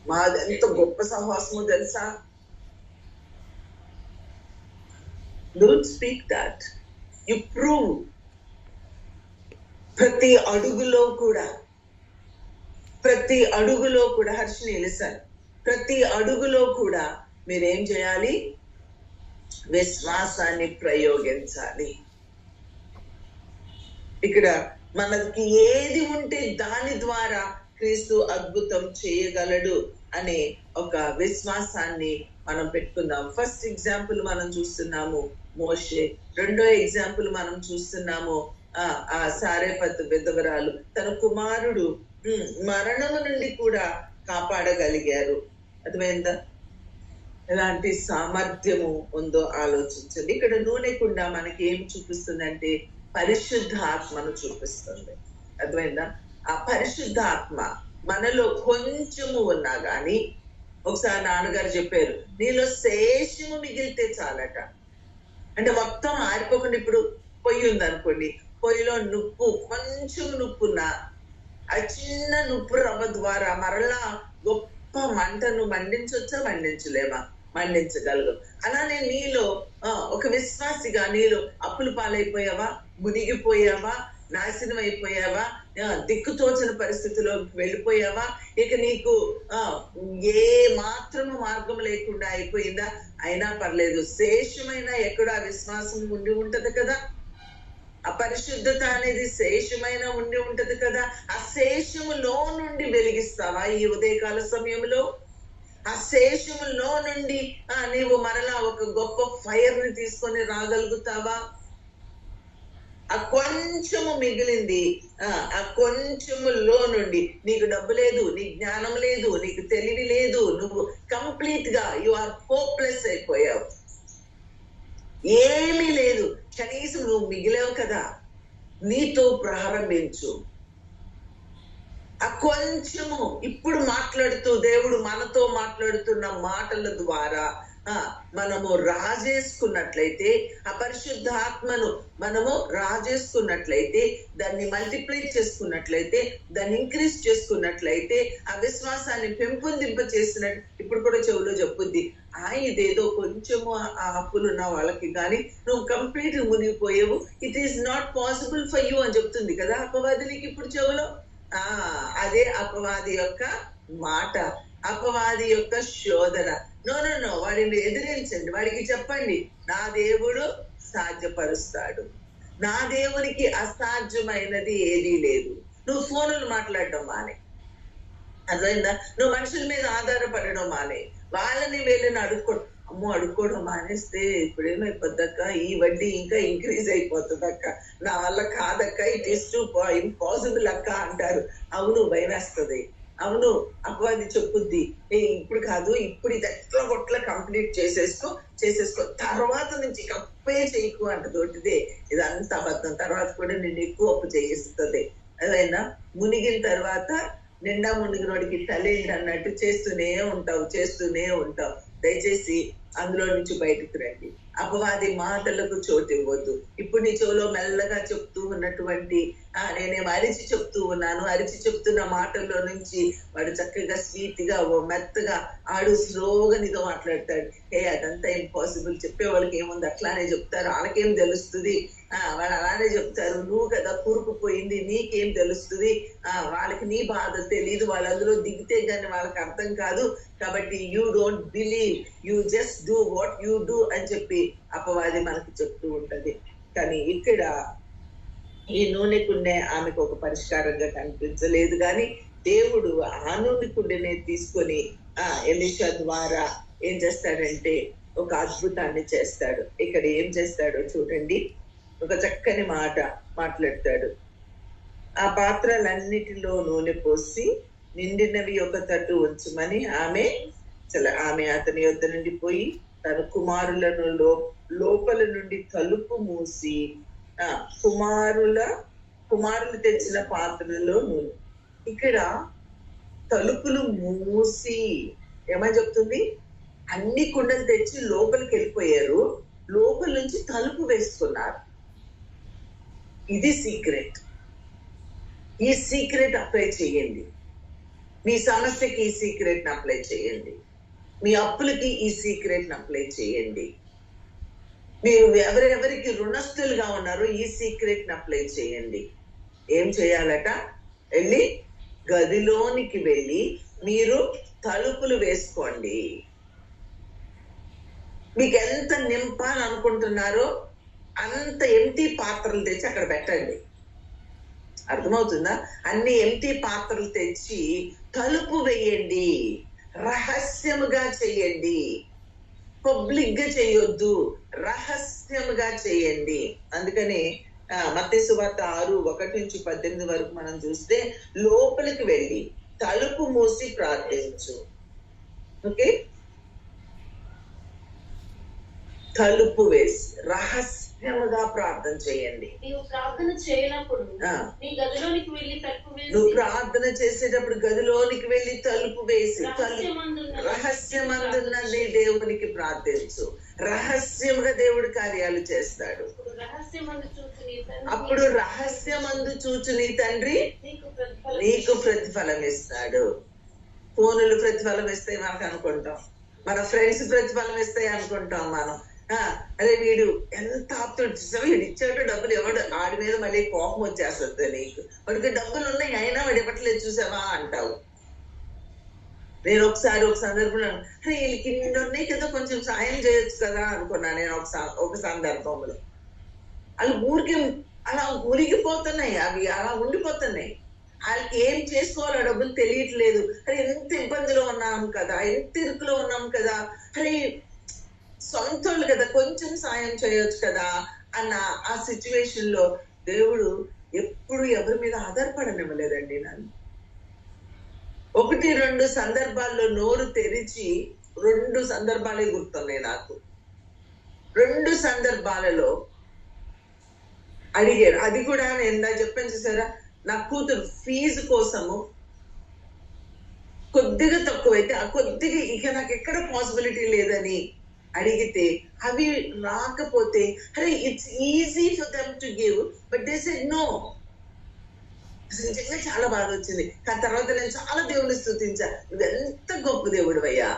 మాది ఎంత గొప్ప సహవాసమో తెలుసా? Don't speak that. You prove. ప్రతి అడుగులో కూడా హర్షిని లిసన్, ప్రతి అడుగులో కూడా మీరేం చేయాలి? విశ్వాసాన్ని ప్రయోగించాలి. ఇక్కడ మనకి ఏది ఉంటే దాని ద్వారా క్రీస్తు అద్భుతం చేయగలడు అనే ఒక విశ్వాసాన్ని మనం పెట్టుకుందాం. ఫస్ట్ ఎగ్జాంపుల్ మనం చూస్తున్నాము మోషే. రెండో ఎగ్జాంపుల్ మనం చూస్తున్నాము ఆ సారేపతు విధవరాలు. తన కుమారుడు మరణము నుండి కూడా కాపాడగలిగారు. అర్థమైందా? ఎలాంటి సామర్థ్యము ఉందో ఆలోచించండి. ఇక్కడ నూనె కుండ మనకి ఏం చూపిస్తుందంటే పరిశుద్ధాత్మను చూపిస్తుంది. అర్థమైందా? ఆ పరిశుద్ధాత్మ మనలో కొంచెము ఉన్నా గాని, ఒకసారి నాన్నగారు చెప్పారు, నీలో శేషము మిగిలితే చాలట. అంటే మొత్తం ఆరిపోకుండా, ఇప్పుడు పొయ్యి ఉందనుకోండి, పొయ్యిలో కొంచెం నుప్పున్నా ఆ చిన్న నుప్పు రవ్వ ద్వారా మరలా గొప్ప మంటను మండించవచ్చా? మండించలేమా? మండించగలదు. అలానే నీలో ఒక విశ్వాసిగా నీలో అప్పులు పాలైపోయావా? మునిగిపోయావా? నాశనం అయిపోయావా? దిక్కుతోచన పరిస్థితిలోకి వెళ్ళిపోయావా? ఇక నీకు ఏ మాత్రము మార్గం లేకుండా అయిపోయిందా? అయినా పర్లేదు, శేషమైన ఎక్కడో ఆ విశ్వాసం ఉండి ఉంటది కదా, ఆ పరిశుద్ధత అనేది శేషమైన ఉండి ఉంటది కదా. ఆ శేషములో నుండి వెలిగిస్తావా ఈ ఉదయకాల సమయంలో? ఆ శేషములో నుండి నీవు మరలా ఒక గొప్ప ఫైర్ ని తీసుకొని రాగలుగుతావా? ఆ కొంచెము మిగిలింది, ఆ కొంచెములో నుండి నీకు డబ్బు లేదు, నీ జ్ఞానం లేదు, నీకు తెలివి లేదు, నువ్వు కంప్లీట్ గా యు ఆర్ హోప్లెస్ అయిపోయావు, ఏమీ లేదు, కనీసం నువ్వు మిగిలేవు కదా. నీతో ప్రారంభించు. ఆ కొంచెము ఇప్పుడు మాట్లాడుతూ దేవుడు మనతో మాట్లాడుతున్న మాటల ద్వారా మనము రాజేసుకున్నట్లయితే, ఆ పరిశుద్ధాత్మను మనము రాజేసుకున్నట్లయితే, దాన్ని మల్టిప్లై చేసుకున్నట్లయితే, దాన్ని ఇంక్రీజ్ చేసుకున్నట్లయితే, ఆ విశ్వాసాన్ని పెంపొందింప చేసినట్టు ఇప్పుడు కూడా చెవులో చెప్పుద్ది, ఇదేదో కొంచెము ఆ అప్పులు ఉన్న వాళ్ళకి కానీ నువ్వు కంప్లీట్ మునిగిపోయావు, it is not possible for you అని చెప్తుంది కదా అపవాదినికి ఇప్పుడు చెవులో. అదే అపవాది యొక్క మాట, అపవాది యొక్క శోధన. నో నో నో, వాడిని ఎదిరించండి, వాడికి చెప్పండి నా దేవుడు సాధ్యపరుస్తాడు, నా దేవునికి అసాధ్యమైనది ఏదీ లేదు. నువ్వు ఫోన్లు మాట్లాడడం మానే, అర్థమైందా? నువ్వు మనుషుల మీద ఆధారపడడం మానే, వాళ్ళని వీళ్ళని అడుక్కోవడం మానేస్తే ఇప్పుడేమైపోద్దక్క, ఈ వడ్డీ ఇంకా ఇంక్రీజ్ అయిపోతుంది అక్క, నా వల్ల కాదక్క, ఇట్ ఈస్ టూ ఇంపాసిబుల్ అక్క అంటారు. అవును, భయమేస్తుంది, అవును అపవాది చెప్పుద్ది, ఇప్పుడు కాదు, ఇప్పుడు ఇది ఎట్లా కొట్ల కంప్లీట్ చేసేసుకో తర్వాత నుంచి అప్పే చేయకు అంట దొడ్డిదే, ఇదంతా అబద్ధం, తర్వాత కూడా నేను ఎక్కువ అప్పు చేయిస్తుంది. అదైనా మునిగిన తర్వాత నిండా మునిగినోడికి తల్లిండి అన్నట్టు చేస్తూనే ఉంటావు. దయచేసి అందులో నుంచి బయటకు రండి, అపవాది మాటలకు చోటు ఇవ్వద్దు. ఇప్పుడు నీ చెవులో మెల్లగా చెప్తూ ఉన్నటువంటి నేనేం అరిచి చెప్తున్న మాటల్లో నుంచి వాడు చక్కగా స్వీట్ గా మెత్తగా స్లోగా నీతో మాట్లాడతాడు. అదంతా ఇంపాసిబుల్, చెప్పే వాళ్ళకి ఏముంది అట్లానే చెప్తారు, వాళ్ళకేం తెలుస్తుంది, వాళ్ళు అలానే చెప్తారు, నువ్వు కదా కూరుకుపోయింది, నీకేం తెలుస్తుంది, వాళ్ళకి నీ బాధ తెలీదు, వాళ్ళు అందులో దిగితే గానీ వాళ్ళకి అర్థం కాదు, కాబట్టి you don't believe, you just do what you do అని చెప్పి అపవాది మనకి చెప్తూ ఉంటది. కానీ ఇక్కడ ఈ నూనె కుండె ఆమెకు ఒక పరిష్కారంగా కనిపించలేదు, కానీ దేవుడు ఆ నూనె కుండెనే తీసుకొని ఎలీషా ద్వారా ఏం చేస్తాడంటే ఒక అద్భుతాన్ని చేస్తాడు. ఇక్కడ ఏం చేస్తాడో చూడండి, ఒక చక్కని మాట్లాడతాడు. ఆ పాత్రలన్నిటిలో నూనె పోసి నిండినవి ఒక తట్టు ఉంచమని ఆమె అతని యొద్ద నుండి పోయి తన కుమారులను లోపల నుండి తలుపు మూసి కుమారులు తెచ్చిన పాత్రలో నూనె. ఇక్కడ తలుపులు మూసి ఏమని చెప్తుంది, అన్ని కుండలు తెచ్చి లోపలికి వెళ్ళిపోయారు, లోపల నుంచి తలుపు వేసుకున్నారు. ఇది సీక్రెట్. ఈ సీక్రెట్ అప్లై చేయండి, మీ సమస్యకి ఈ సీక్రెట్ అప్లై చేయండి, మీ అప్పులకి ఈ సీక్రెట్ అప్లై చేయండి, మీరు ఎవరెవరికి రుణస్థులుగా ఉన్నారో ఈ సీక్రెట్ అప్లై చేయండి. ఏం చేయాలట, గదిలోనికి వెళ్ళి మీరు తలుపులు వేసుకోండి. మీకు ఎంత నింపాలనుకుంటున్నారో అంత ఎంటీ పాత్రలు తెచ్చి అక్కడ పెట్టండి. అర్థమవుతుందా? అన్ని ఎంటీ పాత్రలు తెచ్చి తలుపు వేయండి, రహస్యముగా చేయండి, పబ్లిక్ గా చేయొద్దు, రహస్యముగా చేయండి. అందుకని మత్తయి సువార్త 6:1-18 వరకు మనం చూస్తే లోపలికి వెళ్ళి తలుపు మూసి ప్రార్థించు. ఓకే, తలుపు వేసి రహస్యముగా ప్రార్థన చేయండి. నువ్వు ప్రార్థన చేసేటప్పుడు గదిలోనికి వెళ్ళి తలుపు వేసి రహస్యమందున్న నీ దేవునికి ప్రార్థించు. రహస్యముగా దేవుడు కార్యాలు చేస్తాడు. అప్పుడు రహస్యమందు చూచు నీ తండ్రి నీకు ప్రతిఫలం ఇస్తాడు. ఫోనులు ప్రతిఫలం ఇస్తాయి మనకు అనుకుంటాం, మన ఫ్రెండ్స్ ప్రతిఫలం ఇస్తాయి అనుకుంటాం మనం. అదే వీడు ఎంత ఆప్తుడు, వీడు ఇచ్చాడు డబ్బులు, ఎవడు ఆడి మీద మళ్ళీ కోపం వచ్చేస్తుంది నీకు, వాడికి డబ్బులు ఉన్నాయి అయినా వాడు ఇవ్వట్లేదు చూసావా అంటావు. నేను ఒకసారి ఒక సందర్భంలో వీళ్ళకి ఇన్ని ఉన్నాయి కదా కొంచెం సాయం చేయొచ్చు కదా అనుకున్నా నేను ఒక సందర్భంలో. వాళ్ళు ఊరికి అలా మురిగిపోతున్నాయి, అవి అలా ఉండిపోతున్నాయి, వాళ్ళకి ఏం చేసుకోవాలో డబ్బులు తెలియట్లేదు. అరే ఎంత ఇబ్బందిలో ఉన్నాం కదా, ఎంత ఇరుకులో ఉన్నాం కదా, అరే సొంతోళ్ళు కదా కొంచెం సాయం చేయొచ్చు కదా అన్న ఆ సిచ్యువేషన్ లో దేవుడు ఎప్పుడు ఎవరి మీద ఆధారపడనివ్వలేదండి. నన్ను 1-2 సందర్భాల్లో నోరు తెరిచి 2 సందర్భాలే గుర్తున్నాయి నాకు. 2 సందర్భాలలో అడిగారు. అది కూడా నేను ఎందా చెప్పాను చూసారా, నా కూతురు ఫీజు కోసము కొద్దిగా తక్కువైతే ఆ కొద్దిగా ఇక నాకు ఎక్కడ పాసిబిలిటీ లేదని అడిగితే అవి రాకపోతే అరే it's easy for them to give but they said no. అసలు నిజంగా చాలా బాధ వచ్చింది. కానీ తర్వాత నేను చాలా దేవుడిని స్తుతించా, నువ్వు ఎంత గొప్ప దేవుడు అయ్యా,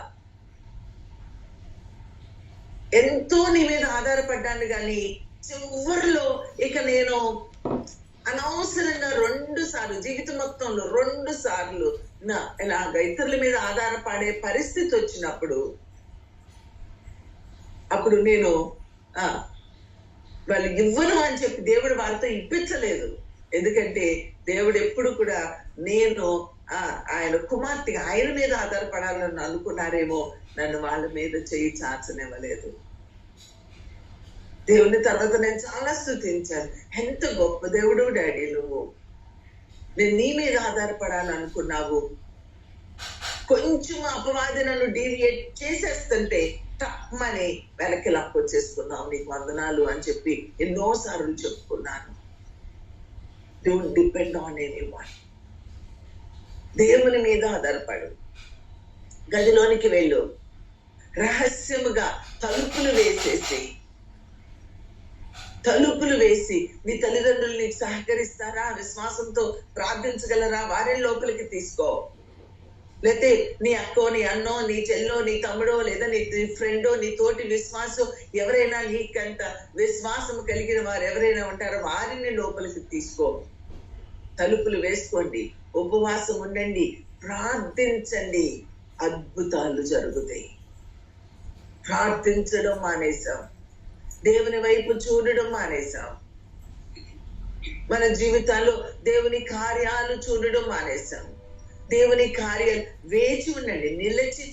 ఎంతో నీ మీద ఆధారపడ్డాను. కానీ చివరిలో ఇక నేను అనవసరంగా 2 సార్లు జీవితం మొత్తంలో 2 సార్లు ఇలాగ ఇతరుల మీద ఆధారపడే పరిస్థితి వచ్చినప్పుడు అప్పుడు నేను వాళ్ళు ఇవ్వను అని చెప్పి దేవుడు వారితో ఇప్పించలేదు. ఎందుకంటే దేవుడు ఎప్పుడు కూడా నేను ఆయన కుమార్తెగా ఆయన మీద ఆధారపడాలని అనుకున్నారేమో, నన్ను వాళ్ళ మీద చేయి చాచనివ్వలేదు. దేవుని తర్వాత నేను చాలా స్తుతించాను, ఎంత గొప్ప దేవుడు డాడీ నువ్వు, నేను నీ మీద ఆధారపడాలనుకున్నావు, కొంచెం అపవాది నన్ను డీవియేట్ చేసేస్తుంటే తప్పమని వెనక్కి లాక్కొచ్చేసుకున్నావు, నీకు వందనాలు అని చెప్పి ఎన్నోసార్లు చెప్పుకున్నాను. Don't depend on anyone. దేవుని మీద ఆధారపడు. గదిలోనికి వెళ్ళు, రహస్యముగా తలుపులు వేసి నీ తల్లిదండ్రులు నీకు సహకరిస్తారా, విశ్వాసంతో ప్రార్థించగలరా, వారిని లోపలికి తీసుకో. లేకపోతే నీ అక్కో, నీ అన్నో, నీ చెల్లో, నీ తమ్ముడో, లేదా నీ ఫ్రెండో, నీ తోటి విశ్వాసం ఎవరైనా, నీకంత విశ్వాసం కలిగిన వారు ఎవరైనా ఉంటారో వారిని లోపలికి తీసుకో. తలుపులు వేసుకోండి, ఉపవాసం ఉండండి, ప్రార్థించండి, అద్భుతాలు జరుగుతాయి. ప్రార్థించడం మానేసాం, దేవుని వైపు చూడడం మానేసాం, మన జీవితాల్లో దేవుని కార్యాలు చూడడం మానేసాం. దేవుని కార్యాలు వేచి ఉండండి, నిలిచి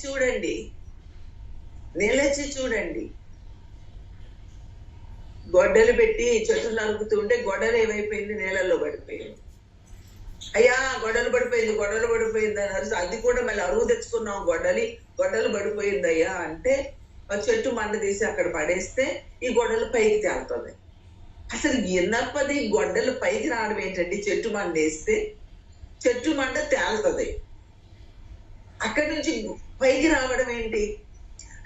చూడండి. గొడ్డలు పెట్టి చెట్లు నరుకుతుంటే గొడ్డలు ఏమైపోయింది, నేలల్లో పడిపోయింది. అయ్యా గొడ్డలు పడిపోయింది అన్నారు. అది కూడా మళ్ళీ అరువు తెచ్చుకున్నాం, గొడ్డలు పడిపోయింది అయ్యా అంటే చెట్టు మండ తీసి అక్కడ పడేస్తే ఈ గొడ్డలు పైకి తేలుతుంది. అసలు ఎన్నప్పది గొడ్డలు పైకి రావడం ఏంటండి, చెట్టు మండ వేస్తే చెట్టు మండ తేలుతుంది, అక్కడి నుంచి పైకి రావడం ఏంటి?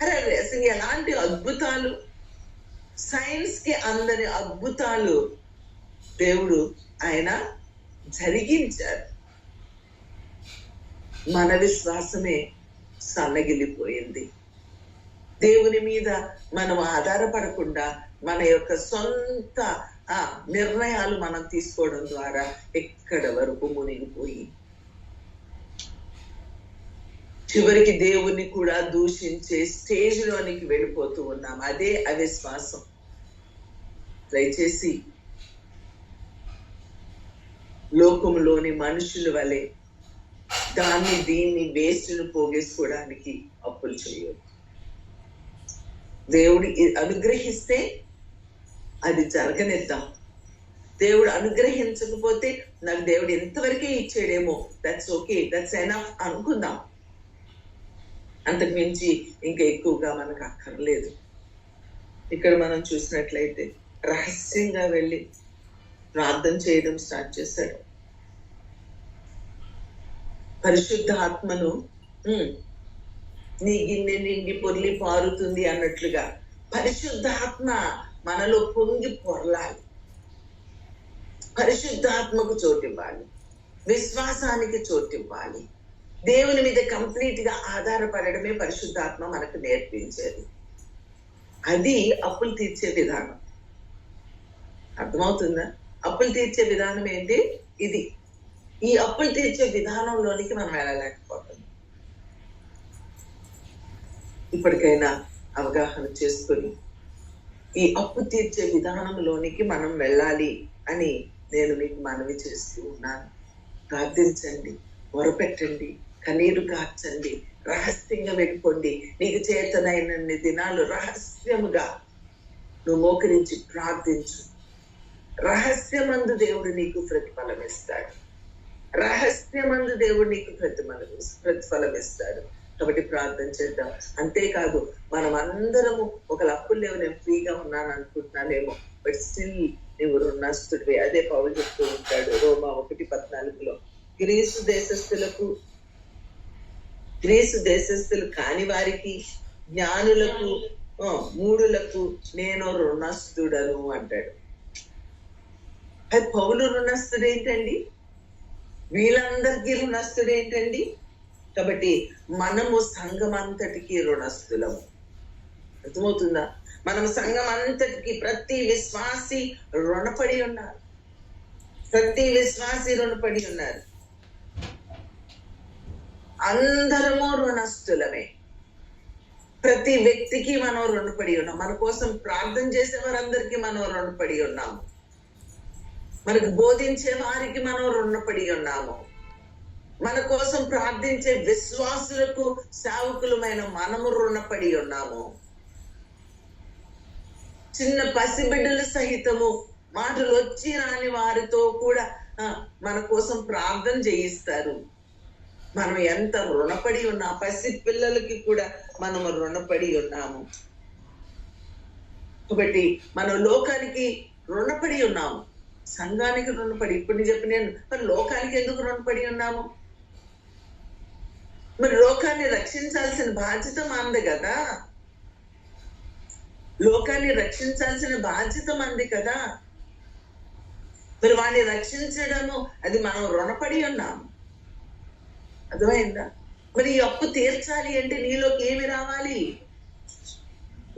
అరే అసలు ఎలాంటి అద్భుతాలు, సైన్స్ కి అందని అద్భుతాలు దేవుడు ఆయన జరిగించారు. మన విశ్వాసమే సన్నగిల్లిపోయింది. దేవుని మీద మనం ఆధారపడకుండా మన యొక్క సొంత నిర్ణయాలు మనం తీసుకోవడం ద్వారా ఎక్కడ వరకు మునిగిపోయి చివరికి దేవుణ్ణి కూడా దూషించే స్టేజ్ లోనికి వెళ్ళిపోతూ ఉన్నాం. అదే అవిశ్వాసం. దయచేసి లోకంలోని మనుషుల వలె దీన్ని వేస్ట్ను పోగేసుకోవడానికి అప్పులు చేయొద్దు. దేవుడు అనుగ్రహిస్తే అది జరగనిద్దాం. దేవుడు అనుగ్రహించకపోతే నాకు దేవుడు ఎంతవరకే ఇచ్చాడేమో, దట్స్ ఓకే, దట్స్ ఎనఫ్ అనుకుందాం. అంతకు మించి ఇంకా ఎక్కువగా మనకు అక్కర్లేదు. ఇక్కడ మనం చూసినట్లయితే రహస్యంగా వెళ్ళి ప్రార్థన చేయడం స్టార్ట్ చేశాడు. పరిశుద్ధ ఆత్మను నీ గిన్నె నిండి పొర్లి పారుతుంది అన్నట్లుగా పరిశుద్ధాత్మ మనలో పొంగి పొరలాలి. పరిశుద్ధాత్మకు చోటివ్వాలి, విశ్వాసానికి చోటివ్వాలి. దేవుని మీద కంప్లీట్ గా ఆధారపడడమే పరిశుద్ధాత్మ మనకు నేర్పించేది. అది అప్పులు తీర్చే విధానం. అర్థమవుతుందా? అప్పులు తీర్చే విధానం ఏంటి? ఇది. ఈ అప్పులు తీర్చే విధానంలోనికి మనం వెళ్ళలేకపోతుంది. ఇప్పటికైనా అవగాహన చేసుకొని ఈ అప్పు తీర్చే విధానంలోనికి మనం వెళ్ళాలి అని నేను మీకు మనవి చేస్తూ ఉన్నాను. ప్రార్థించండి, మొరపెట్టండి, కన్నీరు కార్చండి, రహస్యంగా వెళ్ళిపోండి. నీకు చేతనైనన్ని దినాలు రహస్యముగా నువ్వు మోకరించి ప్రార్థించు. రహస్యమందు దేవుడు నీకు ప్రతిఫలం ఇస్తాడు. రహస్యమందు దేవుడు నీకు ప్రతిఫలం ఇస్తాడు. కాబట్టి ప్రార్థన చేద్దాం. అంతేకాదు మనం అందరము ఒకళ్ళ అప్పులు లేవు, నేను ఫ్రీగా ఉన్నాను అనుకుంటున్నానేమో, బట్ స్టిల్ నువ్వు రుణస్తుడివే. అదే పౌలు చెప్తూ ఉంటాడు రోమా 1:14 గ్రీసు దేశస్థులు కాని వారికి, జ్ఞానులకు, మూడులకు నేను రుణస్థుడను అంటాడు. అది పౌలు రుణస్థుడేంటండి? వీళ్ళందరికీ రుణస్థుడేంటండి? కాబట్టి మనము సంఘం అంతటికి రుణస్థులము. అర్థమవుతుందా? మనం సంఘం అంతటికి ప్రతి విశ్వాసి రుణపడి ఉన్నారు. ప్రతి విశ్వాసి రుణపడి ఉన్నారు. అందరము రుణస్థులమే. ప్రతి వ్యక్తికి మనం రుణపడి ఉన్నాం. మన కోసం ప్రార్థన చేసే వారందరికీ మనం రుణపడి ఉన్నాము. మనకు బోధించే వారికి మనం రుణపడి ఉన్నాము. మన కోసం ప్రార్థించే విశ్వాసులకు సేవకులమైన మనము రుణపడి ఉన్నాము. చిన్న పసిబిడ్డలు సహితము మాటలు వచ్చి రాని వారితో కూడా మన కోసం ప్రార్థన చేయిస్తారు. మనం ఎంత రుణపడి ఉన్నా, పసి పిల్లలకి కూడా మనము రుణపడి ఉన్నాము. కాబట్టి మనం లోకానికి రుణపడి ఉన్నాము, సంఘానికి రుణపడి. ఇప్పుడు చెప్పి నేను మరి లోకానికి ఎందుకు రుణపడి ఉన్నాము? మరి లోకాన్ని రక్షించాల్సిన బాధ్యత మనది కదా. లోకాన్ని రక్షించాల్సిన బాధ్యత మనది కదా. మరి వాడిని రక్షించడము అది మనం రుణపడి ఉన్నాము. అర్థమైందా? మరి ఈ అప్పు తీర్చాలి అంటే నీలోకి ఏమి రావాలి?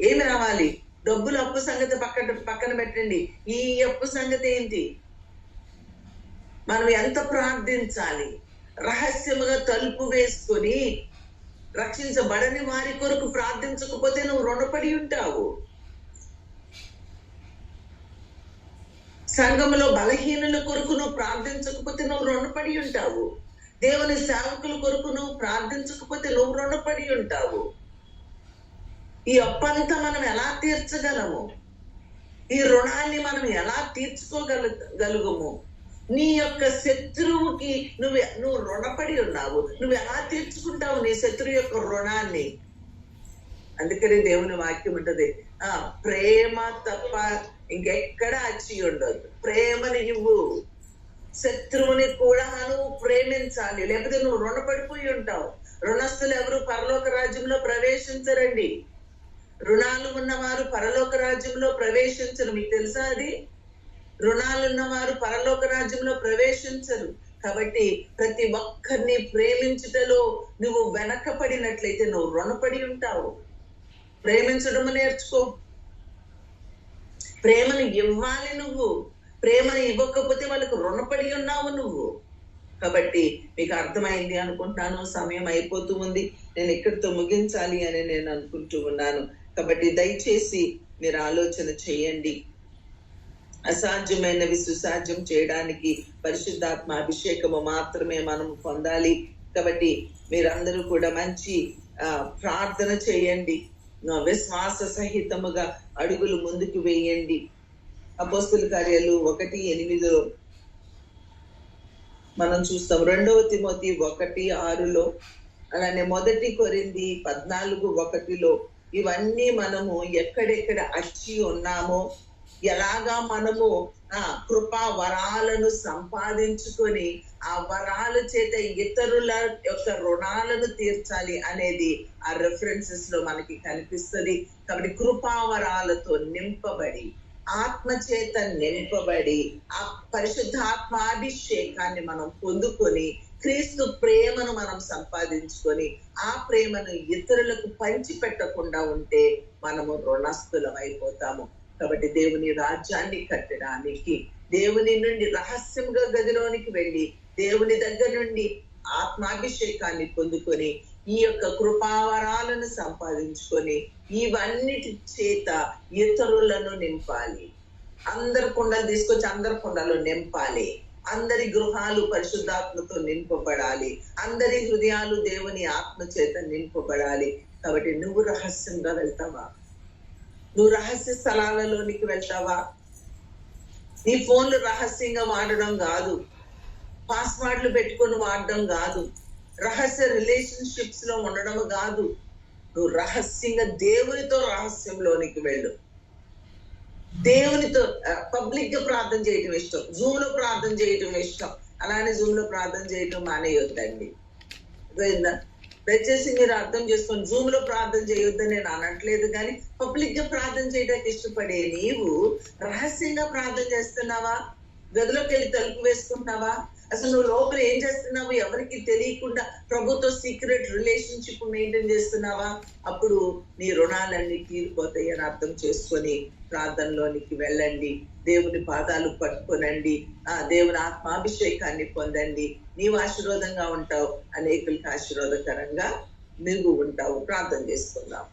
ఏమి రావాలి? డబ్బులు అప్పు సంగతి పక్కన పెట్టండి. ఈ అప్పు సంగతి ఏంటి? మనం ఎంత ప్రార్థించాలి? రహస్యముగా తలుపు వేసుకొని రక్షించబడని వారి కొరకు ప్రార్థించకపోతే నువ్వు రుణపడి ఉంటావు. సంఘములో బలహీనుల కొరకు నువ్వు ప్రార్థించకపోతే నువ్వు రుణపడి ఉంటావు. దేవుని సేవకుల కొరకు నువ్వు ప్రార్థించకపోతే నువ్వు రుణపడి ఉంటావు. ఈ అప్పంతా మనం ఎలా తీర్చగలము? ఈ రుణాన్ని మనం ఎలా తీర్చుకోగలుగుము? నీ యొక్క శత్రువుకి నువ్వు రుణపడి ఉన్నావు. నువ్వు ఎలా తీర్చుకుంటావు నీ శత్రువు యొక్క రుణాన్ని? అందుకని దేవుని వాక్యం ఉంటది, ప్రేమ తప్ప ఇంకెక్కడ అచ్చి ఉండదు. ప్రేమని ఇవ్వు. శత్రువుని కూడా నువ్వు ప్రేమించాలి, లేకపోతే నువ్వు రుణపడిపోయి ఉంటావు. రుణస్థులు ఎవరు పరలోక రాజ్యంలో ప్రవేశించరండి. రుణాలు ఉన్నవారు పరలోక రాజ్యంలో ప్రవేశించరు. మీకు తెలుసా అది? రుణాలు ఉన్నవారు పరలోక రాజ్యంలో ప్రవేశించరు. కాబట్టి ప్రతి ఒక్కరిని ప్రేమించుటలో నువ్వు వెనకపడినట్లయితే నువ్వు రుణపడి ఉంటావు. ప్రేమించడం నేర్చుకో. ప్రేమను ఇవ్వాలి. నువ్వు ప్రేమను ఇవ్వకపోతే వాళ్ళకు రుణపడి ఉన్నావు నువ్వు. కాబట్టి మీకు అర్థమైంది అనుకుంటున్నాను. సమయం అయిపోతూ ఉంది. నేను ఇక్కడితో ముగించాలి అని నేను అనుకుంటూ ఉన్నాను. కాబట్టి దయచేసి మీరు ఆలోచన చేయండి. అసాధ్యమైనవి సుసాధ్యం చేయడానికి పరిశుద్ధాత్మ అభిషేకము మాత్రమే మనం పొందాలి. కాబట్టి మీరందరూ కూడా మంచి ప్రార్థన చేయండి. విశ్వాస సహితముగా అడుగులు ముందుకు వేయండి. అపోస్తుల కార్యాలు 1:8 మనం చూస్తాం. 2 తిమోతి 1:6 అలానే 1 కొరింథీ 14:1 ఇవన్నీ మనము ఎక్కడెక్కడ అచ్చి ఉన్నామో, ఎలాగా మనము కృపా వరాలను సంపాదించుకొని ఆ వరాల చేత ఇతరుల యొక్క రుణాలను తీర్చాలి అనేది ఆ రెఫరెన్సెస్ లో మనకి కనిపిస్తుంది. కాబట్టి కృపావరాలతో నింపబడి, ఆత్మ చేత నింపబడి, ఆ పరిశుద్ధాత్మాభిషేకాన్ని మనం పొందుకొని, క్రీస్తు ప్రేమను మనం సంపాదించుకొని ఆ ప్రేమను ఇతరులకు పంచి పెట్టకుండా ఉంటే మనము రుణస్థులం అయిపోతాము. కాబట్టి దేవుని రాజ్యాన్ని కట్టడానికి దేవుని నుండి రహస్యంగా గదిలోనికి వెళ్ళి దేవుని దగ్గర నుండి ఆత్మాభిషేకాన్ని పొందుకొని ఈ యొక్క కృపావరాలను సంపాదించుకొని ఇవన్నిటి చేత ఇతరులను నింపాలి. అందరి కుండలు తీసుకొచ్చి అందరి కుండలు నింపాలి. అందరి గృహాలు పరిశుద్ధాత్మతో నింపబడాలి. అందరి హృదయాలు దేవుని ఆత్మ చేత నింపబడాలి. కాబట్టి నువ్వు రహస్యంగా వెళ్తావా? నువ్వు రహస్య స్థలాలలోనికి వెళ్తావా? నీ ఫోన్లు రహస్యంగా వాడడం కాదు, పాస్వర్డ్లు పెట్టుకొని వాడడం కాదు, రహస్య రిలేషన్షిప్స్ లో ఉండడం కాదు. నువ్వు రహస్యంగా దేవునితో రహస్యంలోనికి వెళ్ళు. దేవునితో పబ్లిక్ గా ప్రార్థన చేయటం ఇష్టం, జూమ్ లో ప్రార్థన చేయటం ఇష్టం, అలానే జూమ్ లో ప్రార్థన చేయటం మానేయొద్దండి. దయచేసి మీరు అర్థం చేసుకొని, జూమ్ లో ప్రార్థన చేయొద్దని నేను అనట్లేదు, కానీ పబ్లిక్ గా ప్రార్థన చేయడానికి ఇష్టపడే నీవు రహస్యంగా ప్రార్థన చేస్తున్నావా? గదిలోకి వెళ్ళి తలుపు వేసుకుంటున్నావా? అసలు నువ్వు లోపల ఏం చేస్తున్నావు ఎవరికి తెలియకుండా ప్రభుత్వ సీక్రెట్ రిలేషన్షిప్ మెయింటైన్ చేస్తున్నావా? అప్పుడు నీ రుణాలన్నీ తీరిపోతాయి అని అర్థం చేసుకొని ప్రార్థనలోనికి వెళ్ళండి. దేవుని పాదాలు పట్టుకోనండి. దేవుని ఆత్మాభిషేకాన్ని పొందండి. నీవు ఆశీర్వాదంగా ఉంటావు, అనేకులకు ఆశీర్వాదకరంగా నువ్వు ఉంటావు. ప్రార్థన చేసుకుందాం.